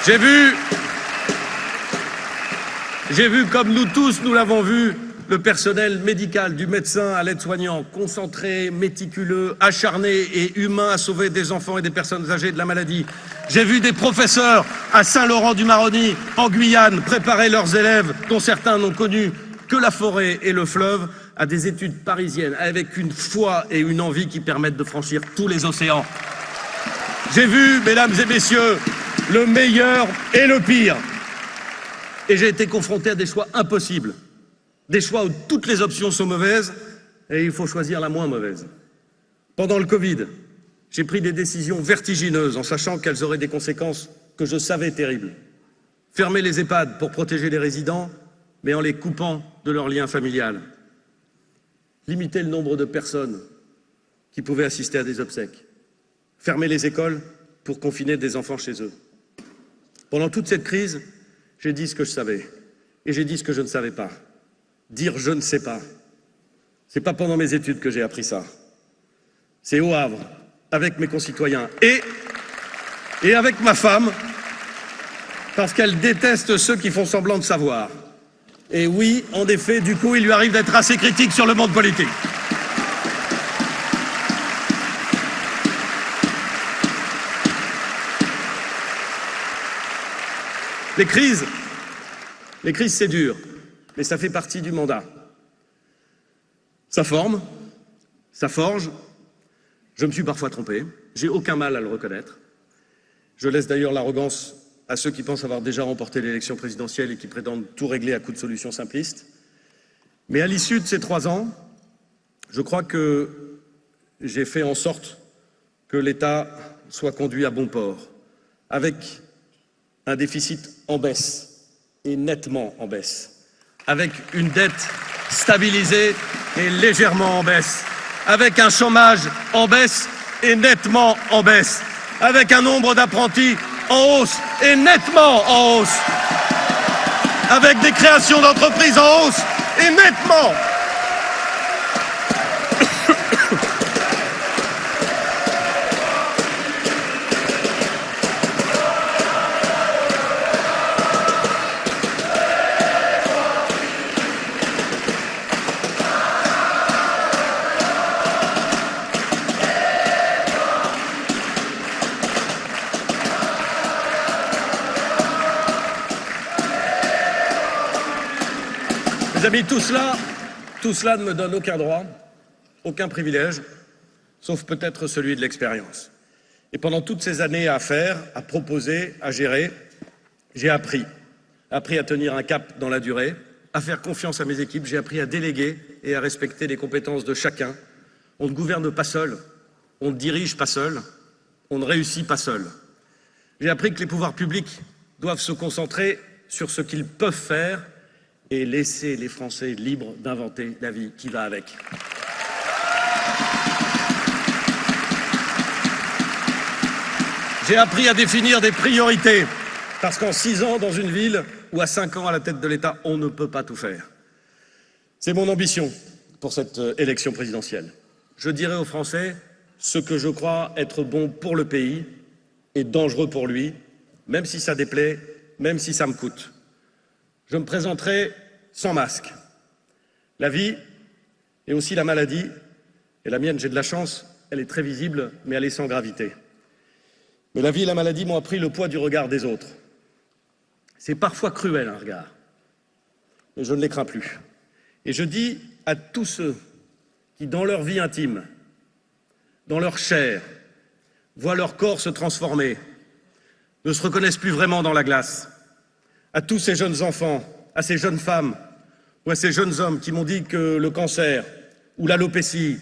S1: J'ai vu, comme nous tous, nous l'avons vu, le personnel médical, du médecin à l'aide-soignant, concentré, méticuleux, acharné et humain à sauver des enfants et des personnes âgées de la maladie. J'ai vu des professeurs à Saint-Laurent-du-Maroni, en Guyane, préparer leurs élèves, dont certains n'ont connu que la forêt et le fleuve, à des études parisiennes, avec une foi et une envie qui permettent de franchir tous les océans. J'ai vu, mesdames et messieurs, le meilleur et le pire. Et j'ai été confronté à des choix impossibles. Des choix où toutes les options sont mauvaises et il faut choisir la moins mauvaise. Pendant le Covid, j'ai pris des décisions vertigineuses en sachant qu'elles auraient des conséquences que je savais terribles. Fermer les EHPAD pour protéger les résidents, mais en les coupant de leur lien familial. Limiter le nombre de personnes qui pouvaient assister à des obsèques. Fermer les écoles pour confiner des enfants chez eux. Pendant toute cette crise, j'ai dit ce que je savais et j'ai dit ce que je ne savais pas. Dire je ne sais pas. C'est pas pendant mes études que j'ai appris ça. C'est au Havre, avec mes concitoyens et avec ma femme, parce qu'elle déteste ceux qui font semblant de savoir. Et oui, en effet, du coup, il lui arrive d'être assez critique sur le monde politique. Les crises, c'est dur, mais ça fait partie du mandat. Ça forme, ça forge. Je me suis parfois trompé, j'ai aucun mal à le reconnaître. Je laisse d'ailleurs l'arrogance à ceux qui pensent avoir déjà remporté l'élection présidentielle et qui prétendent tout régler à coups de solutions simplistes. Mais à l'issue de ces 3 ans, je crois que j'ai fait en sorte que l'État soit conduit à bon port, avec un déficit en baisse, et nettement en baisse, avec une dette stabilisée et légèrement en baisse, avec un chômage en baisse et nettement en baisse, avec un nombre d'apprentis en hausse et nettement en hausse, avec des créations d'entreprises en hausse et nettement. Mes amis, tout cela ne me donne aucun droit, aucun privilège, sauf peut-être celui de l'expérience. Et pendant toutes ces années à faire, à proposer, à gérer, j'ai appris à tenir un cap dans la durée, à faire confiance à mes équipes, j'ai appris à déléguer et à respecter les compétences de chacun. On ne gouverne pas seul, on ne dirige pas seul, on ne réussit pas seul. J'ai appris que les pouvoirs publics doivent se concentrer sur ce qu'ils peuvent faire et laisser les Français libres d'inventer la vie qui va avec. J'ai appris à définir des priorités, parce qu'en 6 ans dans une ville ou à 5 ans à la tête de l'État, on ne peut pas tout faire. C'est mon ambition pour cette élection présidentielle. Je dirai aux Français ce que je crois être bon pour le pays et dangereux pour lui, même si ça déplaît, même si ça me coûte. Je me présenterai sans masque. La vie et aussi la maladie, et la mienne, j'ai de la chance, elle est très visible, mais elle est sans gravité. Mais la vie et la maladie m'ont appris le poids du regard des autres. C'est parfois cruel un regard, mais je ne les crains plus. Et je dis à tous ceux qui, dans leur vie intime, dans leur chair, voient leur corps se transformer, ne se reconnaissent plus vraiment dans la glace, à tous ces jeunes enfants, à ces jeunes femmes ou à ces jeunes hommes qui m'ont dit que le cancer ou l'alopécie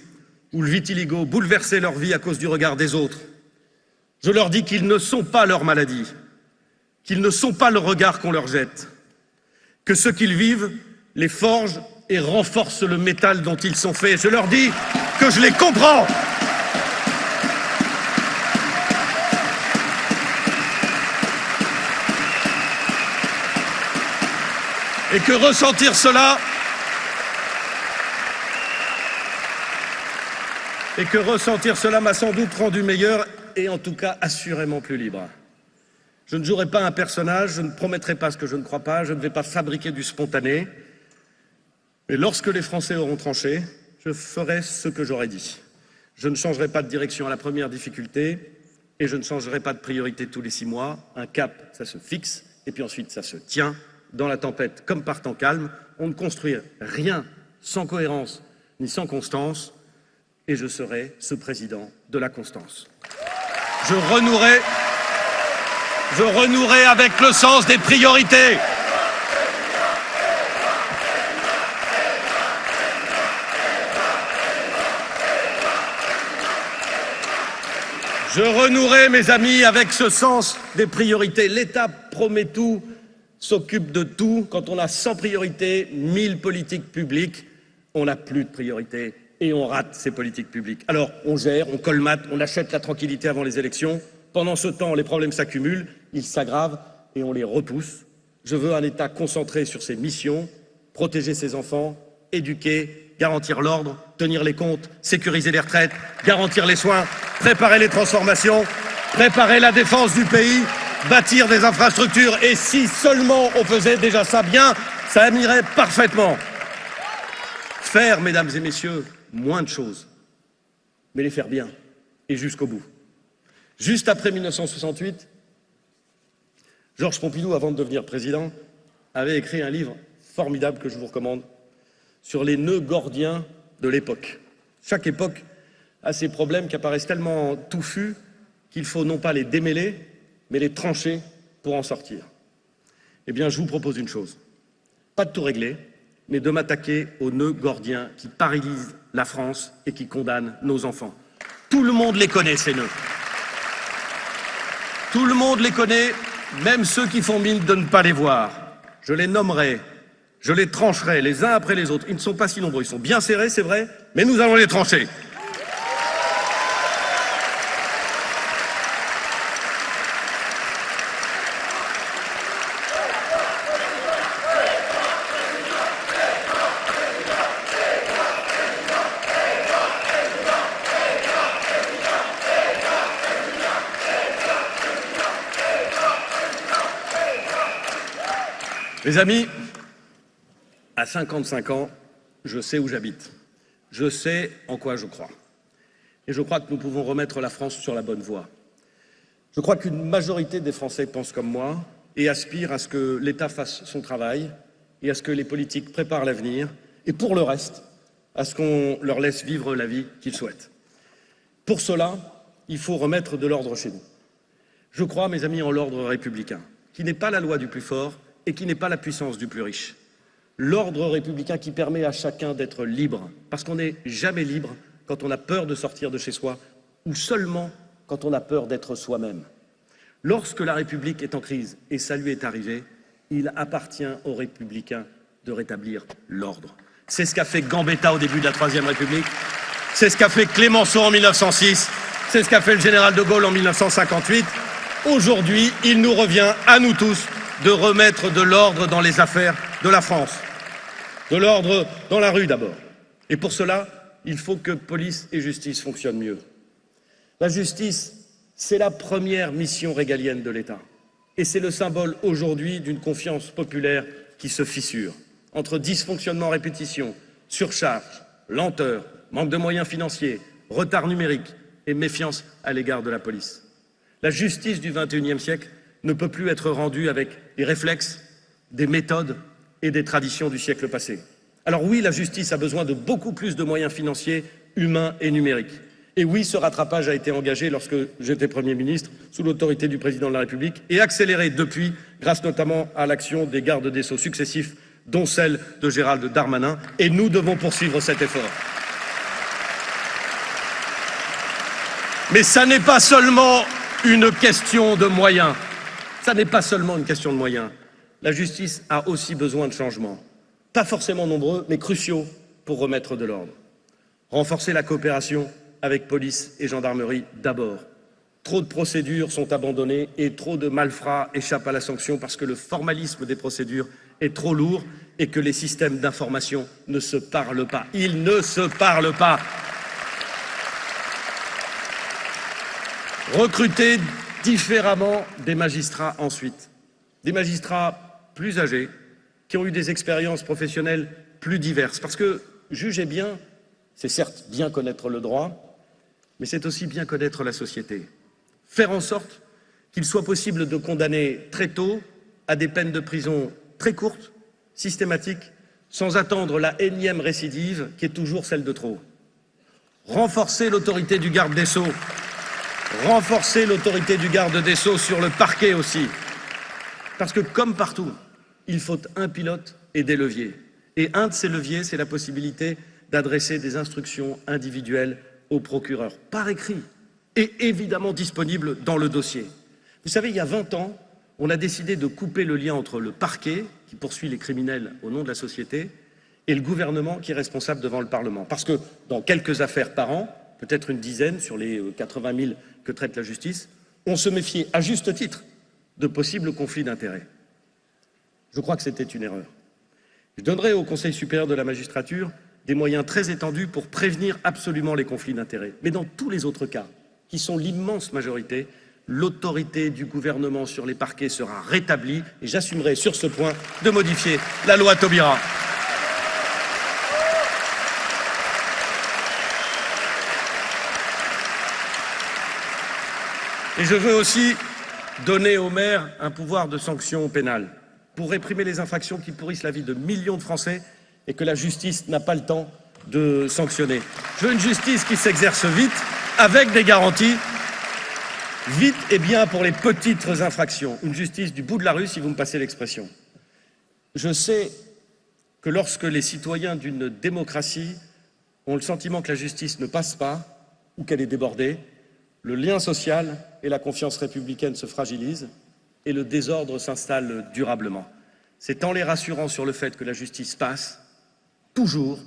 S1: ou le vitiligo bouleversaient leur vie à cause du regard des autres. Je leur dis qu'ils ne sont pas leur maladie, qu'ils ne sont pas le regard qu'on leur jette, que ce qu'ils vivent les forge et renforce le métal dont ils sont faits. Je leur dis que je les comprends. Et que ressentir cela m'a sans doute rendu meilleur et en tout cas assurément plus libre. Je ne jouerai pas un personnage, je ne promettrai pas ce que je ne crois pas, je ne vais pas fabriquer du spontané. Mais lorsque les Français auront tranché, je ferai ce que j'aurai dit. Je ne changerai pas de direction à la première difficulté et je ne changerai pas de priorité tous les 6 mois. Un cap, ça se fixe et puis ensuite ça se tient. Dans la tempête comme par temps calme, on ne construit rien sans cohérence ni sans constance, et je serai ce président de la constance. Je renouerai avec le sens des priorités. Je renouerai, mes amis, avec ce sens des priorités. L'État promet tout, s'occupe de tout. Quand on a 100 priorités, 1000 politiques publiques, on n'a plus de priorités et on rate ces politiques publiques. Alors, on gère, on colmate, on achète la tranquillité avant les élections. Pendant ce temps, les problèmes s'accumulent, ils s'aggravent et on les repousse. Je veux un État concentré sur ses missions, protéger ses enfants, éduquer, garantir l'ordre, tenir les comptes, sécuriser les retraites, garantir les soins, préparer les transformations, préparer la défense du pays, bâtir des infrastructures, et si seulement on faisait déjà ça bien, Ça m'irait parfaitement. Faire, mesdames et messieurs, moins de choses, mais les faire bien et jusqu'au bout. Juste après 1968, Georges Pompidou, avant de devenir président, avait écrit un livre formidable que je vous recommande sur les nœuds gordiens de l'époque. Chaque époque a ses problèmes qui apparaissent tellement touffus qu'il faut non pas les démêler, mais les trancher pour en sortir. Eh bien, je vous propose une chose, pas de tout régler, mais de m'attaquer aux nœuds gordiens qui paralysent la France et qui condamnent nos enfants. Tout le monde les connaît, ces nœuds. Tout le monde les connaît, même ceux qui font mine de ne pas les voir. Je les nommerai, je les trancherai les uns après les autres. Ils ne sont pas si nombreux, ils sont bien serrés, c'est vrai, mais nous allons les trancher. Mes amis, à 55 ans, je sais où j'habite. Je sais en quoi je crois. Et je crois que nous pouvons remettre la France sur la bonne voie. Je crois qu'une majorité des Français pensent comme moi et aspirent à ce que l'État fasse son travail et à ce que les politiques préparent l'avenir et pour le reste, à ce qu'on leur laisse vivre la vie qu'ils souhaitent. Pour cela, il faut remettre de l'ordre chez nous. Je crois, mes amis, en l'ordre républicain, qui n'est pas la loi du plus fort et qui n'est pas la puissance du plus riche. L'ordre républicain qui permet à chacun d'être libre, parce qu'on n'est jamais libre quand on a peur de sortir de chez soi ou seulement quand on a peur d'être soi-même. Lorsque la République est en crise, et ça lui est arrivé, il appartient aux républicains de rétablir l'ordre. C'est ce qu'a fait Gambetta au début de la Troisième République, c'est ce qu'a fait Clémenceau en 1906, c'est ce qu'a fait le général de Gaulle en 1958. Aujourd'hui, il nous revient à nous tous de remettre de l'ordre dans les affaires de la France. De l'ordre dans la rue d'abord. Et pour cela, il faut que police et justice fonctionnent mieux. La justice, c'est la première mission régalienne de l'État. Et c'est le symbole aujourd'hui d'une confiance populaire qui se fissure. Entre dysfonctionnement à répétition, surcharge, lenteur, manque de moyens financiers, retard numérique et méfiance à l'égard de la police. La justice du XXIe siècle ne peut plus être rendue avec des réflexes, des méthodes et des traditions du siècle passé. Alors oui, la justice a besoin de beaucoup plus de moyens financiers, humains et numériques. Et oui, ce rattrapage a été engagé lorsque j'étais Premier ministre, sous l'autorité du Président de la République, et accéléré depuis, grâce notamment à l'action des gardes des Sceaux successifs, dont celle de Gérald Darmanin, et nous devons poursuivre cet effort. Mais ça n'est pas seulement une question de moyens. Ça n'est pas seulement une question de moyens. La justice a aussi besoin de changements. Pas forcément nombreux, mais cruciaux pour remettre de l'ordre. Renforcer la coopération avec police et gendarmerie d'abord. Trop de procédures sont abandonnées et trop de malfrats échappent à la sanction parce que le formalisme des procédures est trop lourd et que les systèmes d'information ne se parlent pas. Ils ne se parlent pas. Recruter différemment des magistrats ensuite. Des magistrats plus âgés, qui ont eu des expériences professionnelles plus diverses. Parce que, jugez bien, c'est certes bien connaître le droit, mais c'est aussi bien connaître la société. Faire en sorte qu'il soit possible de condamner très tôt à des peines de prison très courtes, systématiques, sans attendre la énième récidive qui est toujours celle de trop. Renforcer l'autorité du garde des Sceaux. Renforcer l'autorité du garde des Sceaux sur le parquet aussi. Parce que, comme partout, il faut un pilote et des leviers. Et un de ces leviers, c'est la possibilité d'adresser des instructions individuelles au procureur, par écrit, et évidemment disponible dans le dossier. Vous savez, il y a 20 ans, on a décidé de couper le lien entre le parquet, qui poursuit les criminels au nom de la société, et le gouvernement qui est responsable devant le Parlement. Parce que dans quelques affaires par an, peut-être une dizaine sur les 80 000 que traite la justice, on se méfiait à juste titre de possibles conflits d'intérêts. Je crois que c'était une erreur. Je donnerai au Conseil supérieur de la magistrature des moyens très étendus pour prévenir absolument les conflits d'intérêts. Mais dans tous les autres cas, qui sont l'immense majorité, l'autorité du gouvernement sur les parquets sera rétablie et j'assumerai sur ce point de modifier la loi Taubira. Et je veux aussi donner aux maires un pouvoir de sanction pénale pour réprimer les infractions qui pourrissent la vie de millions de Français et que la justice n'a pas le temps de sanctionner. Je veux une justice qui s'exerce vite, avec des garanties, vite et bien pour les petites infractions. Une justice du bout de la rue, si vous me passez l'expression. Je sais que lorsque les citoyens d'une démocratie ont le sentiment que la justice ne passe pas ou qu'elle est débordée, le lien social et la confiance républicaine se fragilisent et le désordre s'installe durablement. C'est en les rassurant sur le fait que la justice passe, toujours,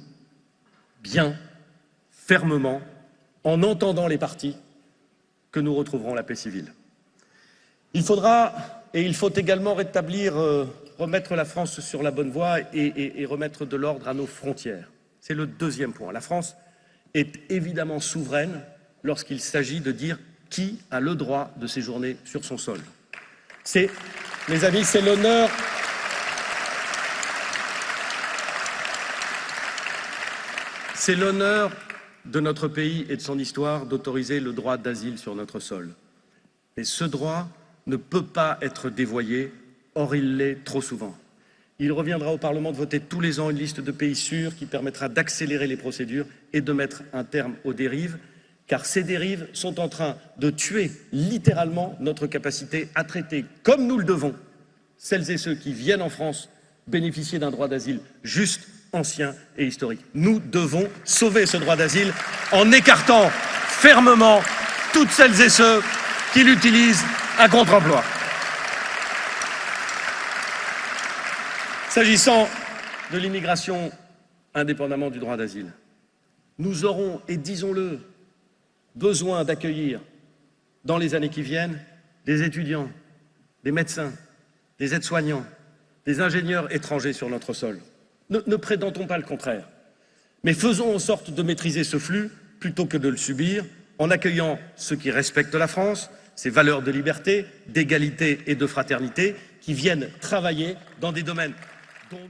S1: bien, fermement, en entendant les parties, que nous retrouverons la paix civile. Il faudra, et il faut également rétablir, remettre la France sur la bonne voie et remettre de l'ordre à nos frontières. C'est le deuxième point. La France est évidemment souveraine lorsqu'il s'agit de dire qui a le droit de séjourner sur son sol. Mes amis, c'est l'honneur. C'est l'honneur de notre pays et de son histoire d'autoriser le droit d'asile sur notre sol. Et ce droit ne peut pas être dévoyé, or il l'est trop souvent. Il reviendra au Parlement de voter tous les ans une liste de pays sûrs qui permettra d'accélérer les procédures et de mettre un terme aux dérives, car ces dérives sont en train de tuer littéralement notre capacité à traiter, comme nous le devons, celles et ceux qui viennent en France bénéficier d'un droit d'asile juste, ancien et historique. Nous devons sauver ce droit d'asile en écartant fermement toutes celles et ceux qui l'utilisent à contre-emploi. S'agissant de l'immigration, indépendamment du droit d'asile, nous aurons, et disons-le, besoin d'accueillir dans les années qui viennent des étudiants, des médecins, des aides-soignants, des ingénieurs étrangers sur notre sol. Ne prétendons pas le contraire, mais faisons en sorte de maîtriser ce flux plutôt que de le subir en accueillant ceux qui respectent la France, ses valeurs de liberté, d'égalité et de fraternité, qui viennent travailler dans des domaines dont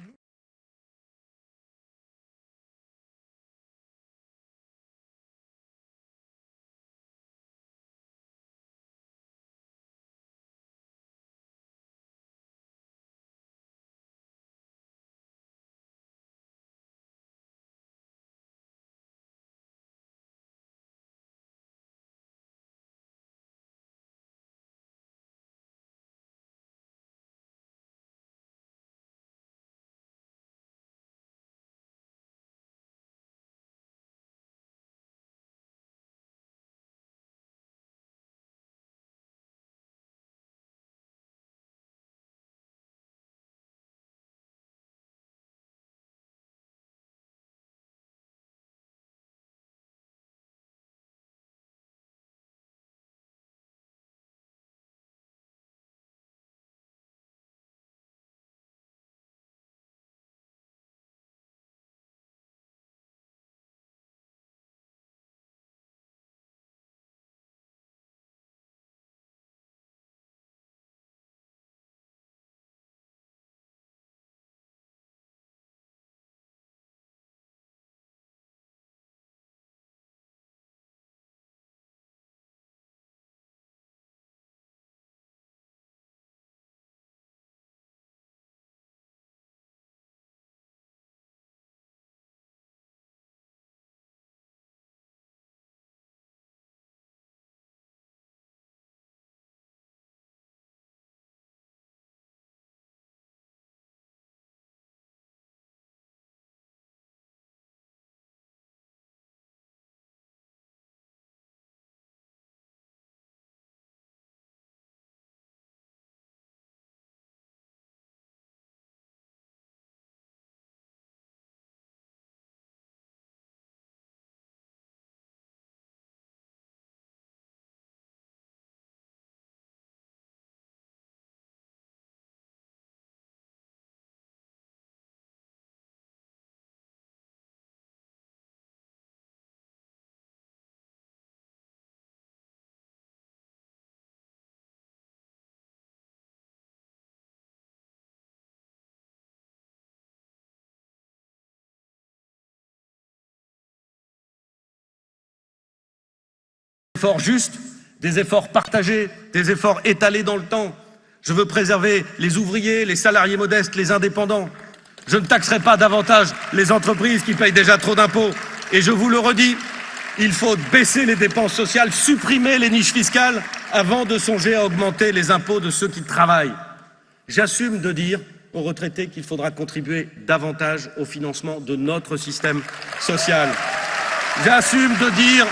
S1: efforts justes, des efforts partagés, des efforts étalés dans le temps. Je veux préserver les ouvriers, les salariés modestes, les indépendants. Je ne taxerai pas davantage les entreprises qui payent déjà trop d'impôts. Et je vous le redis, il faut baisser les dépenses sociales, supprimer les niches fiscales avant de songer à augmenter les impôts de ceux qui travaillent. J'assume de dire aux retraités qu'il faudra contribuer davantage au financement de notre système social. J'assume de dire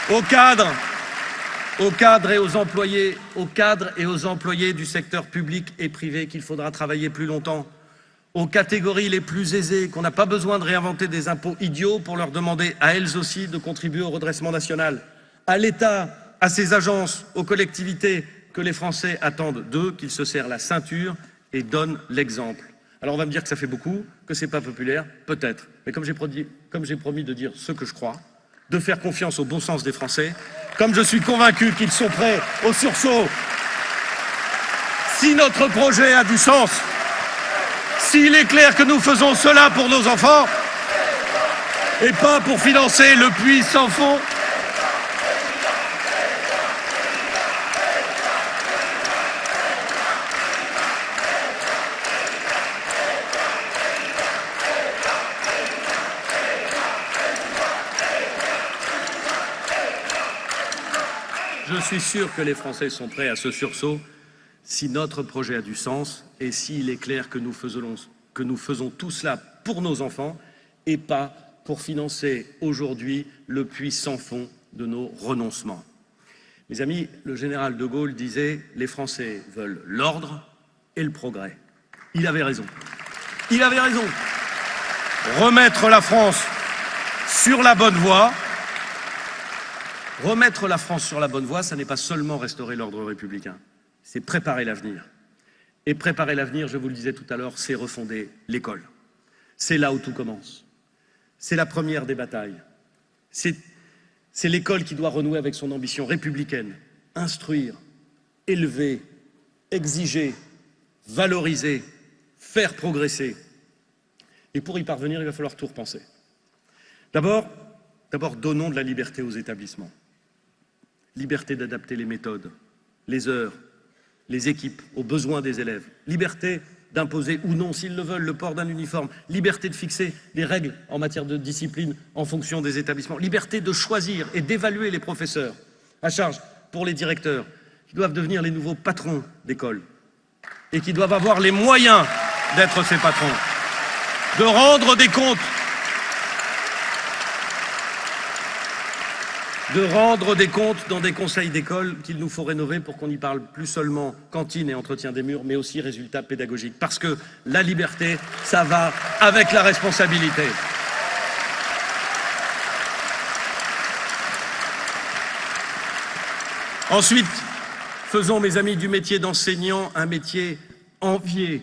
S1: aux cadres et aux employés du secteur public et privé qu'il faudra travailler plus longtemps, aux catégories les plus aisées, qu'on n'a pas besoin de réinventer des impôts idiots pour leur demander à elles aussi de contribuer au redressement national, à l'État, à ses agences, aux collectivités, que les Français attendent d'eux qu'ils se serrent la ceinture et donnent l'exemple. Alors on va me dire que ça fait beaucoup, que c'est pas populaire, peut-être, mais comme j'ai promis de dire ce que je crois, de faire confiance au bon sens des Français, comme je suis convaincu qu'ils sont prêts au sursaut. Si notre projet a du sens, s'il est clair que nous faisons cela pour nos enfants et pas pour financer le puits sans fond, je suis sûr que les Français sont prêts à ce sursaut si notre projet a du sens et s'il est clair que nous faisons tout cela pour nos enfants et pas pour financer aujourd'hui le puits sans fond de nos renoncements. Mes amis, le général de Gaulle disait « Les Français veulent l'ordre et le progrès ». Il avait raison. Il avait raison. Remettre la France sur la bonne voie. Remettre la France sur la bonne voie, ça n'est pas seulement restaurer l'ordre républicain, c'est préparer l'avenir. Et préparer l'avenir, je vous le disais tout à l'heure, c'est refonder l'école. C'est là où tout commence. C'est la première des batailles. C'est l'école qui doit renouer avec son ambition républicaine. Instruire, élever, exiger, valoriser, faire progresser. Et pour y parvenir, il va falloir tout repenser. D'abord, donnons de la liberté aux établissements. Liberté d'adapter les méthodes, les heures, les équipes aux besoins des élèves. Liberté d'imposer ou non, s'ils le veulent, le port d'un uniforme. Liberté de fixer les règles en matière de discipline en fonction des établissements. Liberté de choisir et d'évaluer les professeurs. À charge pour les directeurs, qui doivent devenir les nouveaux patrons d'école et qui doivent avoir les moyens d'être ces patrons. De rendre des comptes. Dans des conseils d'école qu'il nous faut rénover pour qu'on n'y parle plus seulement cantine et entretien des murs, mais aussi résultats pédagogiques. Parce que la liberté, ça va avec la responsabilité. Ensuite, faisons, mes amis, du métier d'enseignant un métier envié,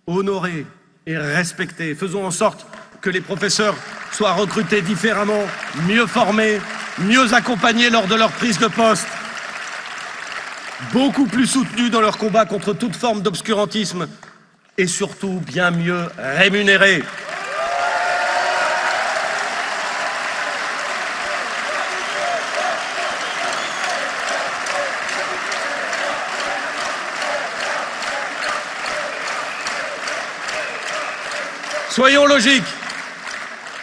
S1: honoré et respecté. Faisons en sorte que les professeurs soient recrutés différemment, mieux formés, mieux accompagnés lors de leur prise de poste, beaucoup plus soutenus dans leur combat contre toute forme d'obscurantisme et surtout bien mieux rémunérés. Soyons logiques.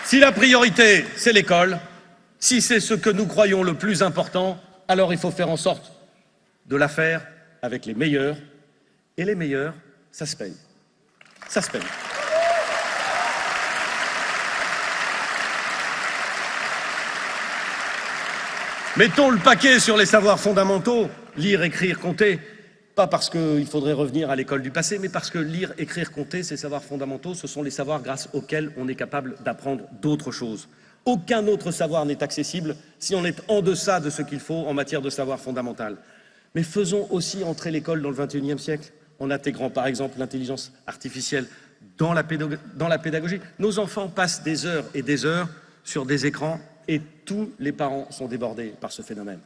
S1: Si la priorité, c'est l'école, si c'est ce que nous croyons le plus important, alors il faut faire en sorte de la faire avec les meilleurs. Et les meilleurs, ça se paye. Ça se paye. Mettons le paquet sur les savoirs fondamentaux, lire, écrire, compter. Pas parce qu'il faudrait revenir à l'école du passé, mais parce que lire, écrire, compter, ces savoirs fondamentaux, ce sont les savoirs grâce auxquels on est capable d'apprendre d'autres choses. Aucun autre savoir n'est accessible si on est en deçà de ce qu'il faut en matière de savoir fondamental. Mais faisons aussi entrer l'école dans le XXIe siècle, en intégrant par exemple l'intelligence artificielle dans la pédagogie. Nos enfants passent des heures et des heures sur des écrans et tous les parents sont débordés par ce phénomène.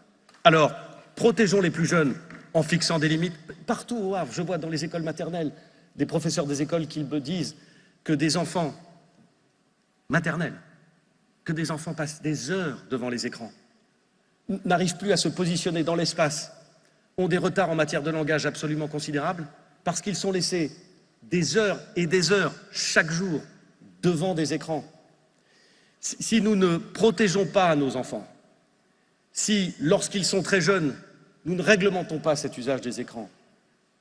S1: Alors, protégeons les plus jeunes en fixant des limites. Partout au Havre, je vois dans les écoles maternelles, des professeurs des écoles qui me disent que des enfants maternels que des enfants passent des heures devant les écrans, n'arrivent plus à se positionner dans l'espace, ont des retards en matière de langage absolument considérables, parce qu'ils sont laissés des heures et des heures chaque jour devant des écrans. Si nous ne protégeons pas nos enfants, si lorsqu'ils sont très jeunes, nous ne réglementons pas cet usage des écrans,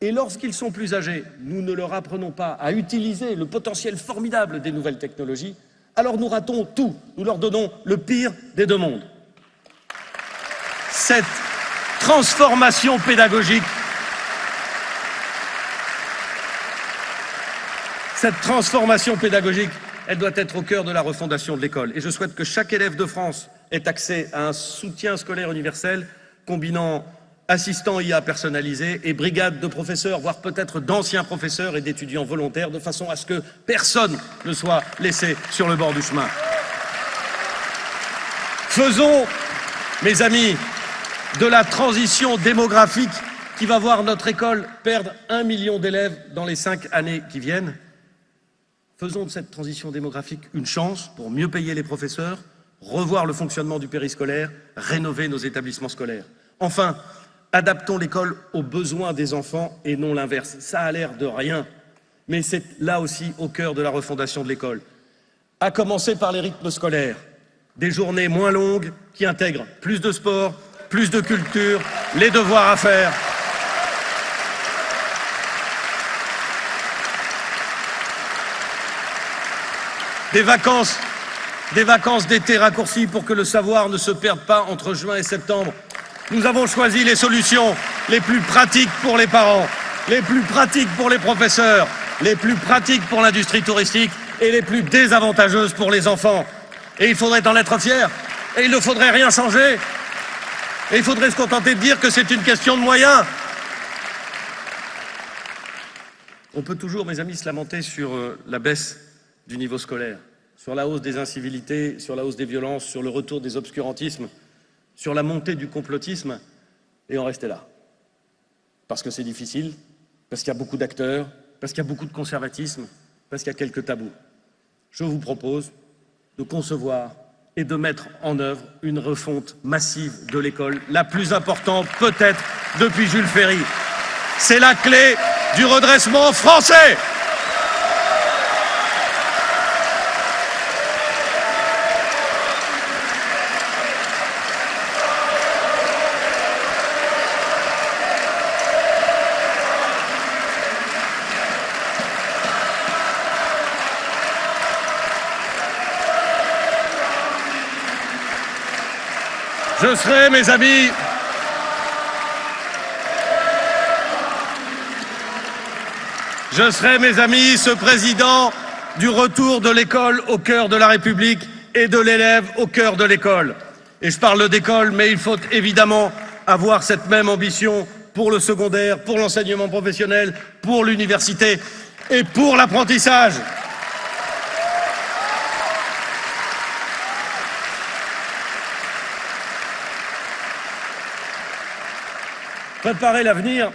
S1: et lorsqu'ils sont plus âgés, nous ne leur apprenons pas à utiliser le potentiel formidable des nouvelles technologies, alors nous ratons tout, nous leur donnons le pire des deux mondes. Cette transformation pédagogique, elle doit être au cœur de la refondation de l'école. Et je souhaite que chaque élève de France ait accès à un soutien scolaire universel combinant assistants IA personnalisés et brigades de professeurs, voire peut-être d'anciens professeurs et d'étudiants volontaires, de façon à ce que personne ne soit laissé sur le bord du chemin. Faisons, mes amis, de la transition démographique qui va voir notre école perdre 1 million d'élèves dans les 5 années qui viennent. Faisons de cette transition démographique une chance pour mieux payer les professeurs, revoir le fonctionnement du périscolaire, rénover nos établissements scolaires. Enfin, adaptons l'école aux besoins des enfants et non l'inverse. Ça a l'air de rien, mais c'est là aussi au cœur de la refondation de l'école. À commencer par les rythmes scolaires, des journées moins longues qui intègrent plus de sport, plus de culture, les devoirs à faire. Des vacances d'été raccourcies pour que le savoir ne se perde pas entre juin et septembre. Nous avons choisi les solutions les plus pratiques pour les parents, les plus pratiques pour les professeurs, les plus pratiques pour l'industrie touristique et les plus désavantageuses pour les enfants. Et il faudrait en être fier, et il ne faudrait rien changer, et il faudrait se contenter de dire que c'est une question de moyens. On peut toujours, mes amis, se lamenter sur la baisse du niveau scolaire, sur la hausse des incivilités, sur la hausse des violences, sur le retour des obscurantismes, sur la montée du complotisme, et en rester là. Parce que c'est difficile, parce qu'il y a beaucoup d'acteurs, parce qu'il y a beaucoup de conservatisme, parce qu'il y a quelques tabous. Je vous propose de concevoir et de mettre en œuvre une refonte massive de l'école, la plus importante peut-être depuis Jules Ferry. C'est la clé du redressement français. Je serai, mes amis, ce président du retour de l'école au cœur de la République et de l'élève au cœur de l'école. Et je parle d'école, mais il faut évidemment avoir cette même ambition pour le secondaire, pour l'enseignement professionnel, pour l'université et pour l'apprentissage. Préparer l'avenir,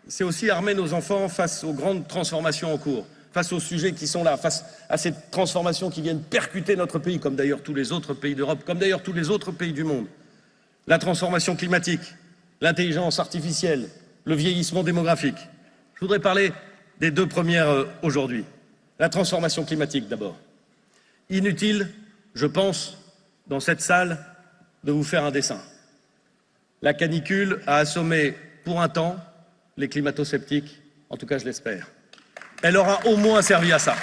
S1: c'est aussi armer nos enfants face aux grandes transformations en cours, face aux sujets qui sont là, face à ces transformations qui viennent percuter notre pays, comme d'ailleurs tous les autres pays d'Europe, comme d'ailleurs tous les autres pays du monde. La transformation climatique, l'intelligence artificielle, le vieillissement démographique. Je voudrais parler des deux premières aujourd'hui. La transformation climatique d'abord. Inutile, je pense, dans cette salle, de vous faire un dessin. La canicule a assommé pour un temps les climato-sceptiques, en tout cas je l'espère. Elle aura au moins servi à ça.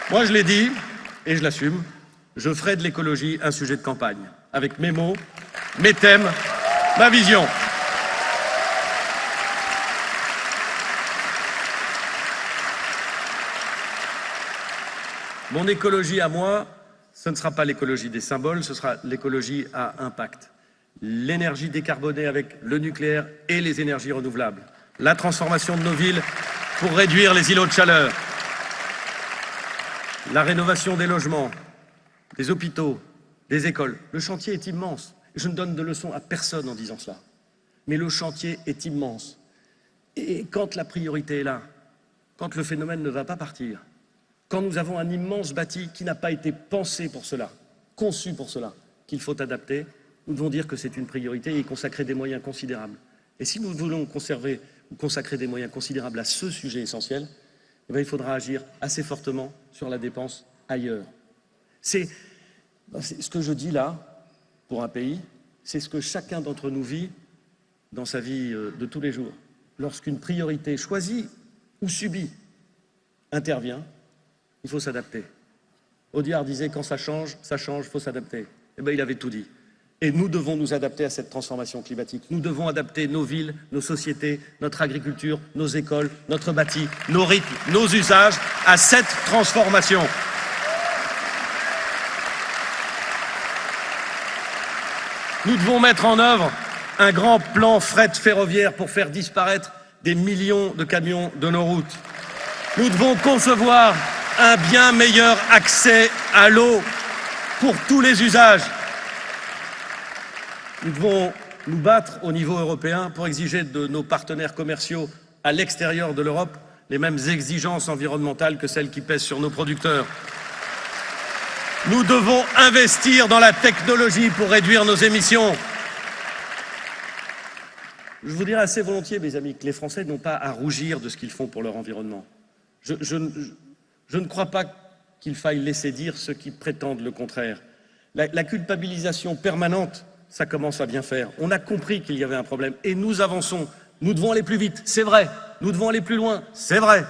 S1: Moi je l'ai dit, et je l'assume, je ferai de l'écologie un sujet de campagne, avec mes mots, mes thèmes, ma vision. Mon écologie à moi, ce ne sera pas l'écologie des symboles, ce sera l'écologie à impact. L'énergie décarbonée avec le nucléaire et les énergies renouvelables. La transformation de nos villes pour réduire les îlots de chaleur. La rénovation des logements, des hôpitaux, des écoles. Le chantier est immense. Je ne donne de leçons à personne en disant cela. Mais le chantier est immense. Et quand la priorité est là, quand le phénomène ne va pas partir, quand nous avons un immense bâti qui n'a pas été pensé pour cela, conçu pour cela, qu'il faut adapter, nous devons dire que c'est une priorité et y consacrer des moyens considérables. Et si nous voulons conserver ou consacrer des moyens considérables à ce sujet essentiel, eh bien, il faudra agir assez fortement sur la dépense ailleurs. C'est ce que je dis là, pour un pays, c'est ce que chacun d'entre nous vit dans sa vie de tous les jours. Lorsqu'une priorité choisie ou subie intervient, il faut s'adapter. Audiard disait « quand ça change, il faut s'adapter ». Eh bien, il avait tout dit. Et nous devons nous adapter à cette transformation climatique. Nous devons adapter nos villes, nos sociétés, notre agriculture, nos écoles, notre bâti, nos rythmes, nos usages à cette transformation. Nous devons mettre en œuvre un grand plan fret ferroviaire pour faire disparaître des millions de camions de nos routes. Nous devons concevoir un bien meilleur accès à l'eau pour tous les usages. Nous devons nous battre au niveau européen pour exiger de nos partenaires commerciaux à l'extérieur de l'Europe les mêmes exigences environnementales que celles qui pèsent sur nos producteurs. Nous devons investir dans la technologie pour réduire nos émissions. Je vous dirais assez volontiers, mes amis, que les Français n'ont pas à rougir de ce qu'ils font pour leur environnement. Je ne crois pas qu'il faille laisser dire ceux qui prétendent le contraire. La culpabilisation permanente, ça commence à bien faire. On a compris qu'il y avait un problème et nous avançons. Nous devons aller plus vite, c'est vrai. Nous devons aller plus loin, c'est vrai.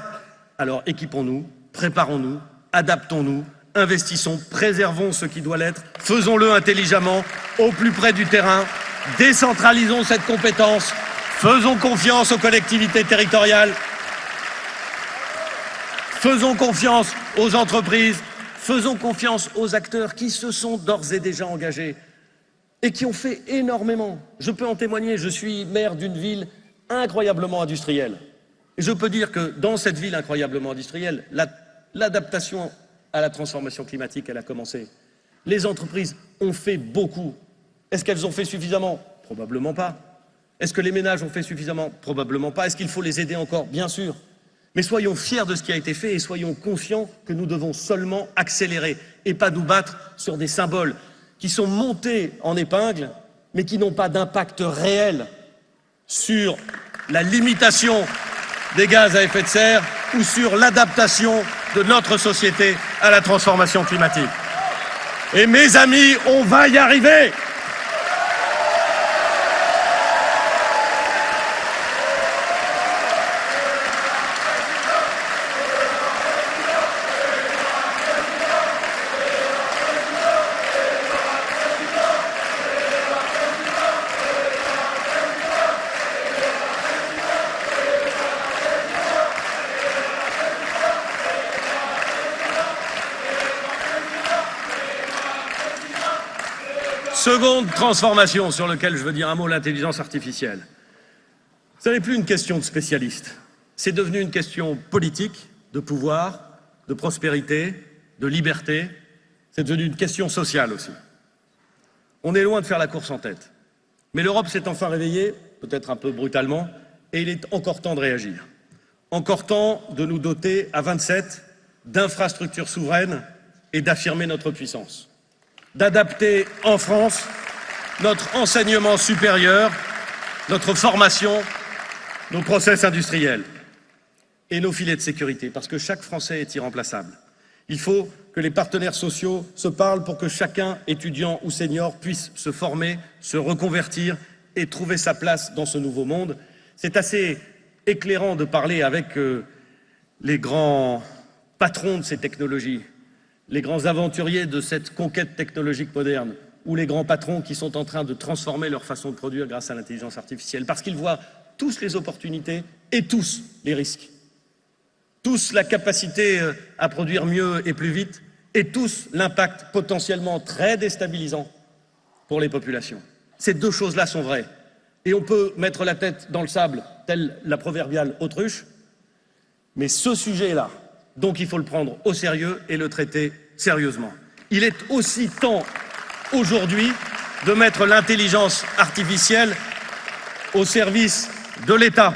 S1: Alors équipons-nous, préparons-nous, adaptons-nous, investissons, préservons ce qui doit l'être, faisons-le intelligemment, au plus près du terrain, décentralisons cette compétence, faisons confiance aux collectivités territoriales, faisons confiance aux entreprises, faisons confiance aux acteurs qui se sont d'ores et déjà engagés et qui ont fait énormément. Je peux en témoigner, je suis maire d'une ville incroyablement industrielle. Et je peux dire que dans cette ville incroyablement industrielle, l'adaptation à la transformation climatique, elle a commencé. Les entreprises ont fait beaucoup. Est-ce qu'elles ont fait suffisamment? Probablement pas. Est-ce que les ménages ont fait suffisamment? Probablement pas. Est-ce qu'il faut les aider encore? Bien sûr. Mais soyons fiers de ce qui a été fait et soyons conscients que nous devons seulement accélérer et pas nous battre sur des symboles qui sont montés en épingle, mais qui n'ont pas d'impact réel sur la limitation des gaz à effet de serre ou sur l'adaptation de notre société à la transformation climatique. Et mes amis, on va y arriver! Seconde transformation sur laquelle je veux dire un mot, l'intelligence artificielle. Ce n'est plus une question de spécialistes. C'est devenu une question politique, de pouvoir, de prospérité, de liberté. C'est devenu une question sociale aussi. On est loin de faire la course en tête. Mais l'Europe s'est enfin réveillée, peut-être un peu brutalement, et il est encore temps de réagir. Encore temps de nous doter à 27 d'infrastructures souveraines et d'affirmer notre puissance. D'adapter en France notre enseignement supérieur, notre formation, nos process industriels et nos filets de sécurité, parce que chaque Français est irremplaçable. Il faut que les partenaires sociaux se parlent pour que chacun, étudiant ou senior, puisse se former, se reconvertir et trouver sa place dans ce nouveau monde. C'est assez éclairant de parler avec les grands patrons de ces technologies, les grands aventuriers de cette conquête technologique moderne, ou les grands patrons qui sont en train de transformer leur façon de produire grâce à l'intelligence artificielle, parce qu'ils voient tous les opportunités et tous les risques, tous la capacité à produire mieux et plus vite, et tous l'impact potentiellement très déstabilisant pour les populations. Ces deux choses-là sont vraies. Et on peut mettre la tête dans le sable, telle la proverbiale autruche, mais ce sujet-là, donc il faut le prendre au sérieux et le traiter sérieusement. Il est aussi temps aujourd'hui de mettre l'intelligence artificielle au service de l'État,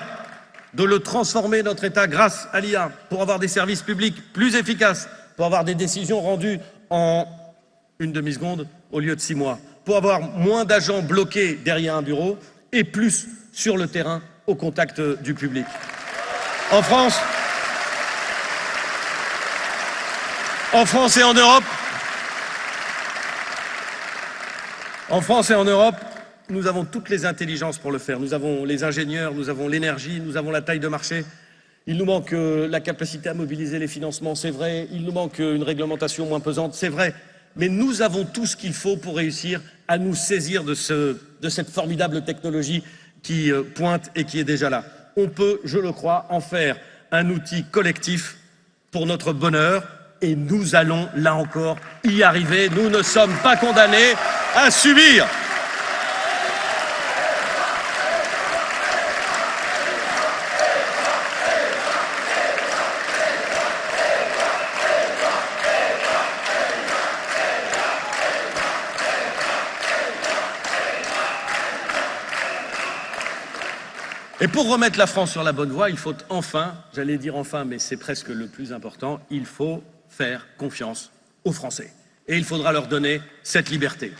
S1: de le transformer, notre État, grâce à l'IA, pour avoir des services publics plus efficaces, pour avoir des décisions rendues en une demi-seconde au lieu de 6 mois, pour avoir moins d'agents bloqués derrière un bureau et plus sur le terrain au contact du public. En France et en Europe, nous avons toutes les intelligences pour le faire. Nous avons les ingénieurs, nous avons l'énergie, nous avons la taille de marché. Il nous manque la capacité à mobiliser les financements, c'est vrai. Il nous manque une réglementation moins pesante, c'est vrai. Mais nous avons tout ce qu'il faut pour réussir à nous saisir de cette formidable technologie qui pointe et qui est déjà là. On peut, je le crois, en faire un outil collectif pour notre bonheur et nous allons, là encore, y arriver. Nous ne sommes pas condamnés à subir. Et pour remettre la France sur la bonne voie, il faut enfin, j'allais dire enfin, mais c'est presque le plus important, il faut faire confiance aux Français. Et il faudra leur donner cette liberté.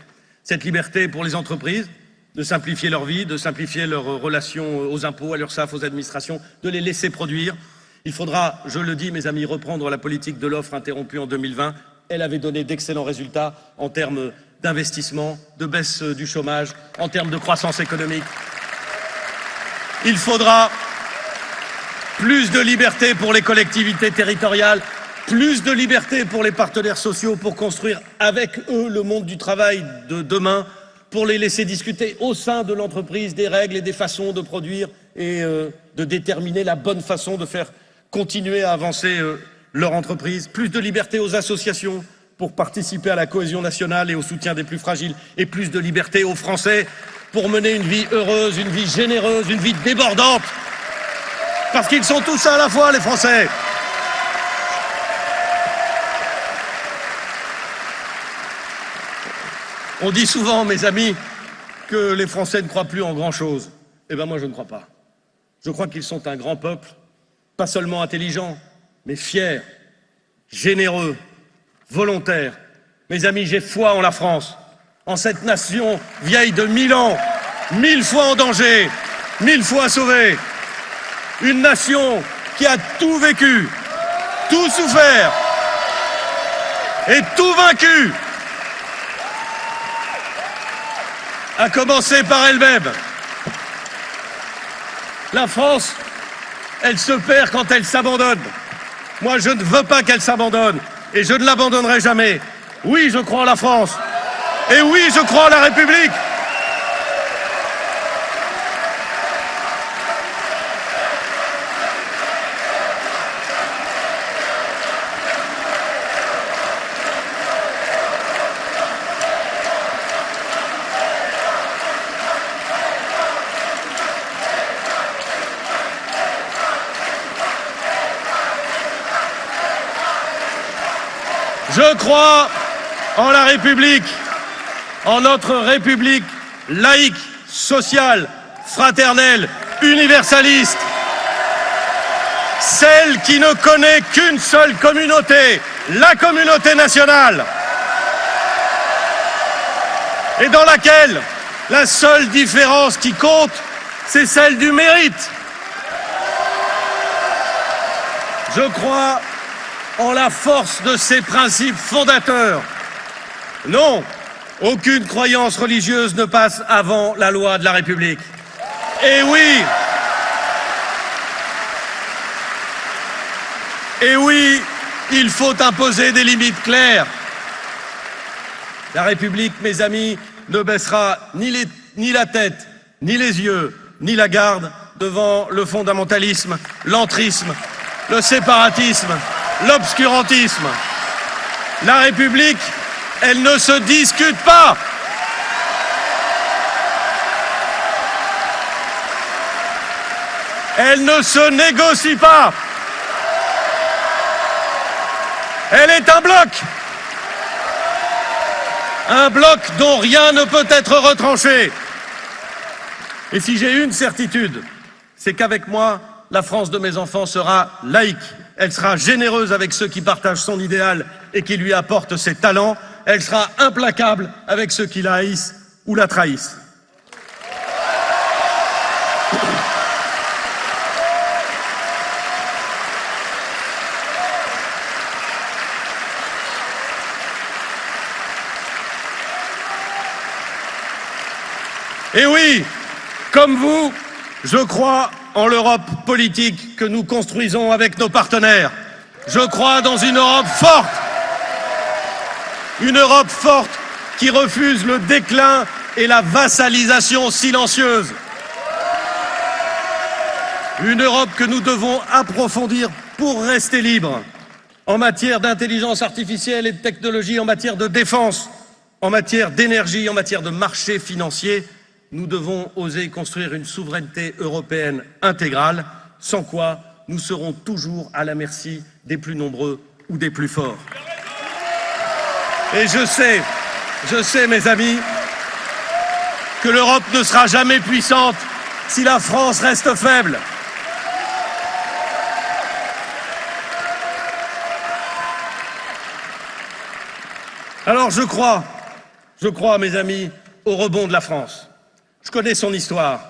S1: Cette liberté pour les entreprises, de simplifier leur vie, de simplifier leurs relations aux impôts, à l'URSSAF, aux administrations, de les laisser produire. Il faudra, je le dis, mes amis, reprendre la politique de l'offre interrompue en 2020. Elle avait donné d'excellents résultats en termes d'investissement, de baisse du chômage, en termes de croissance économique. Il faudra plus de liberté pour les collectivités territoriales, plus de liberté pour les partenaires sociaux pour construire avec eux le monde du travail de demain, pour les laisser discuter au sein de l'entreprise des règles et des façons de produire et de déterminer la bonne façon de faire continuer à avancer leur entreprise. Plus de liberté aux associations pour participer à la cohésion nationale et au soutien des plus fragiles, et plus de liberté aux Français pour mener une vie heureuse, une vie généreuse, une vie débordante. Parce qu'ils sont tous ça à la fois, les Français. On dit souvent, mes amis, que les Français ne croient plus en grand-chose. Eh bien, moi, je ne crois pas. Je crois qu'ils sont un grand peuple, pas seulement intelligent, mais fier, généreux, volontaire. Mes amis, j'ai foi en la France, en cette nation vieille de 1000 ans, 1000 fois en danger, 1000 fois sauvée. Une nation qui a tout vécu, tout souffert et tout vaincu. À commencer par elle-même. La France, elle se perd quand elle s'abandonne. Moi, je ne veux pas qu'elle s'abandonne et je ne l'abandonnerai jamais. Oui, je crois en la France. Et oui, je crois en la République. Je crois en la République, en notre République laïque, sociale, fraternelle, universaliste, celle qui ne connaît qu'une seule communauté, la communauté nationale, et dans laquelle la seule différence qui compte, c'est celle du mérite. Je crois en la force de ses principes fondateurs. Non, aucune croyance religieuse ne passe avant la loi de la République. Et oui, il faut imposer des limites claires. La République, mes amis, ne baissera ni la tête, ni les yeux, ni la garde devant le fondamentalisme, l'entrisme, le séparatisme, l'obscurantisme. La République, elle ne se discute pas. Elle ne se négocie pas. Elle est un bloc. Un bloc dont rien ne peut être retranché. Et si j'ai une certitude, c'est qu'avec moi, la France de mes enfants sera laïque. Elle sera généreuse avec ceux qui partagent son idéal et qui lui apportent ses talents. Elle sera implacable avec ceux qui la haïssent ou la trahissent. Et oui, comme vous, je crois en l'Europe politique que nous construisons avec nos partenaires. Je crois dans une Europe forte qui refuse le déclin et la vassalisation silencieuse. Une Europe que nous devons approfondir pour rester libres en matière d'intelligence artificielle et de technologie, en matière de défense, en matière d'énergie, en matière de marché financier. Nous devons oser construire une souveraineté européenne intégrale, sans quoi nous serons toujours à la merci des plus nombreux ou des plus forts. Et je sais, mes amis, que l'Europe ne sera jamais puissante si la France reste faible. Alors je crois, mes amis, au rebond de la France. Je connais son histoire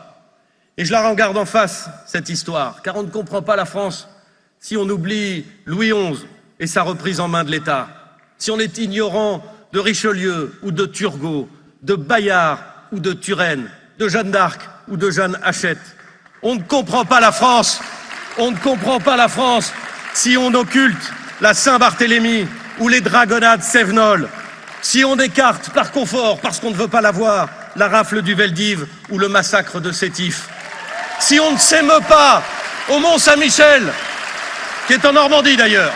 S1: et je la regarde en face, cette histoire, car on ne comprend pas la France si on oublie Louis XI et sa reprise en main de l'État, si on est ignorant de Richelieu ou de Turgot, de Bayard ou de Turenne, de Jeanne d'Arc ou de Jeanne Hachette. On ne comprend pas la France, si on occulte la Saint-Barthélemy ou les dragonnades Sévenol, si on écarte par confort, parce qu'on ne veut pas la voir, la rafle du Veldiv ou le massacre de Sétif. Si on ne s'émeut pas au Mont-Saint-Michel, qui est en Normandie d'ailleurs.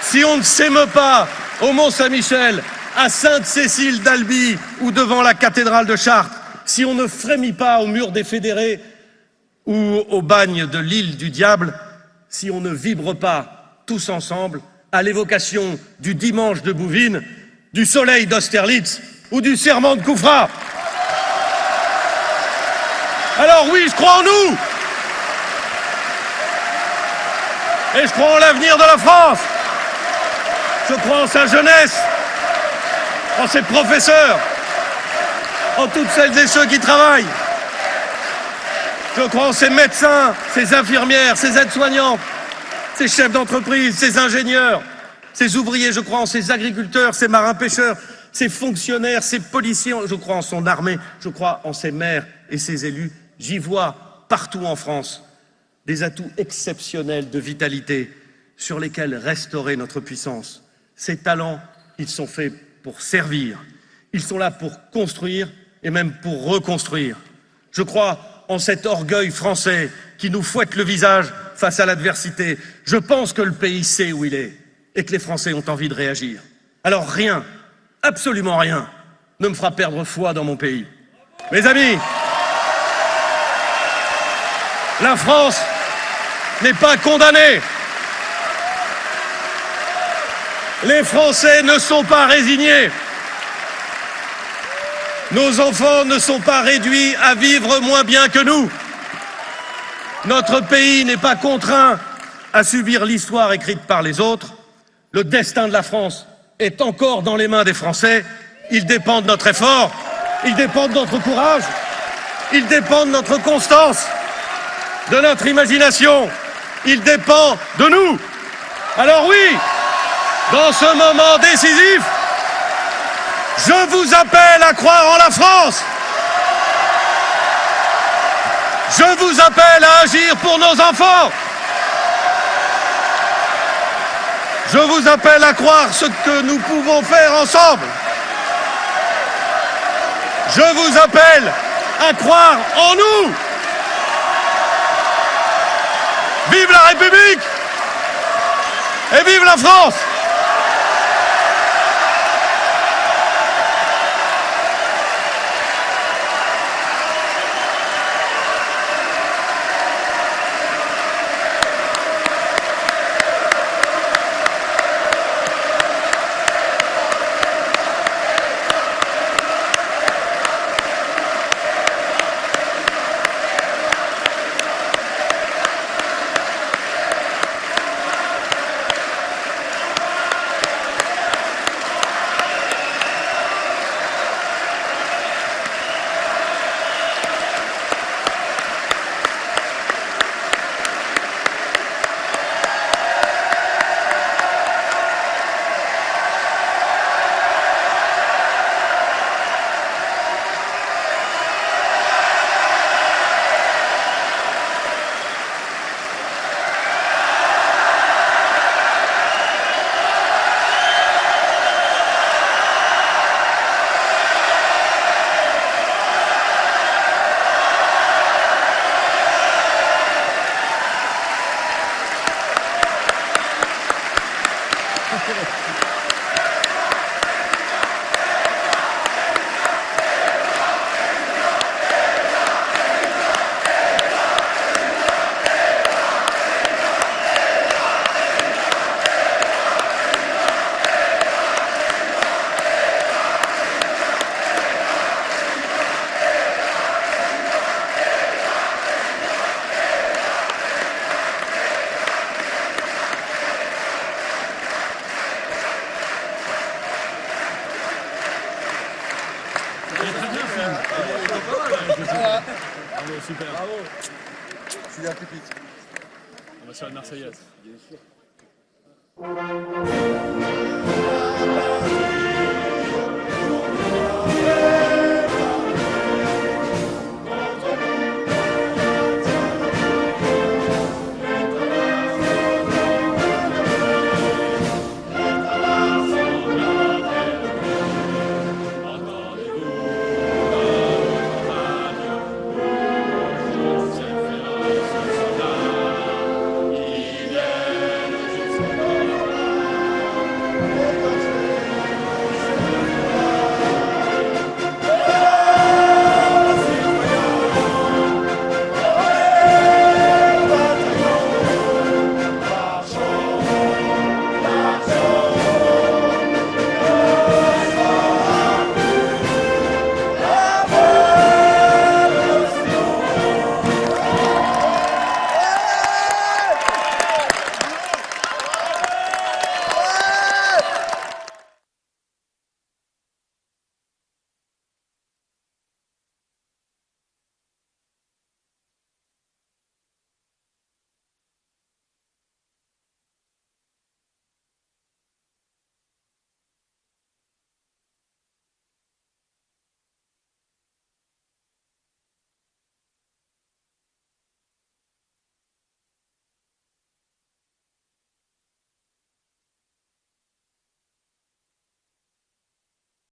S1: Si on ne s'émeut pas au Mont-Saint-Michel, à Sainte-Cécile d'Albi ou devant la cathédrale de Chartres, si on ne frémit pas au mur des Fédérés ou au bagne de l'île du Diable, si on ne vibre pas tous ensemble à l'évocation du dimanche de Bouvines, du soleil d'Austerlitz ou du serment de Koufra. Alors oui, je crois en nous. Et je crois en l'avenir de la France. Je crois en sa jeunesse, en ses professeurs, en toutes celles et ceux qui travaillent. Je crois en ses médecins, ses infirmières, ses aides-soignants, ses chefs d'entreprise, ses ingénieurs, ses ouvriers. Je crois en ses agriculteurs, ses marins-pêcheurs, ses fonctionnaires, ses policiers. Je crois en son armée, je crois en ses maires et ses élus. J'y vois partout en France des atouts exceptionnels de vitalité sur lesquels restaurer notre puissance. Ces talents, ils sont faits pour servir. Ils sont là pour construire et même pour reconstruire. Je crois en cet orgueil français qui nous fouette le visage face à l'adversité. Je pense que le pays sait où il est et que les Français ont envie de réagir. Alors rien, absolument rien, ne me fera perdre foi dans mon pays. Mes amis, la France n'est pas condamnée. Les Français ne sont pas résignés. Nos enfants ne sont pas réduits à vivre moins bien que nous. Notre pays n'est pas contraint à subir l'histoire écrite par les autres. Le destin de la France est encore dans les mains des Français. Il dépend de notre effort, il dépend de notre courage, il dépend de notre constance, de notre imagination, il dépend de nous. Alors oui, dans ce moment décisif, je vous appelle à croire en la France. Je vous appelle à agir pour nos enfants. Je vous appelle à croire ce que nous pouvons faire ensemble. Je vous appelle à croire en nous. Vive la République et vive la France!
S2: Bravo, super.
S3: Bravo. C'est bien typique.
S2: On va sur la Marseillaise. Bien sûr.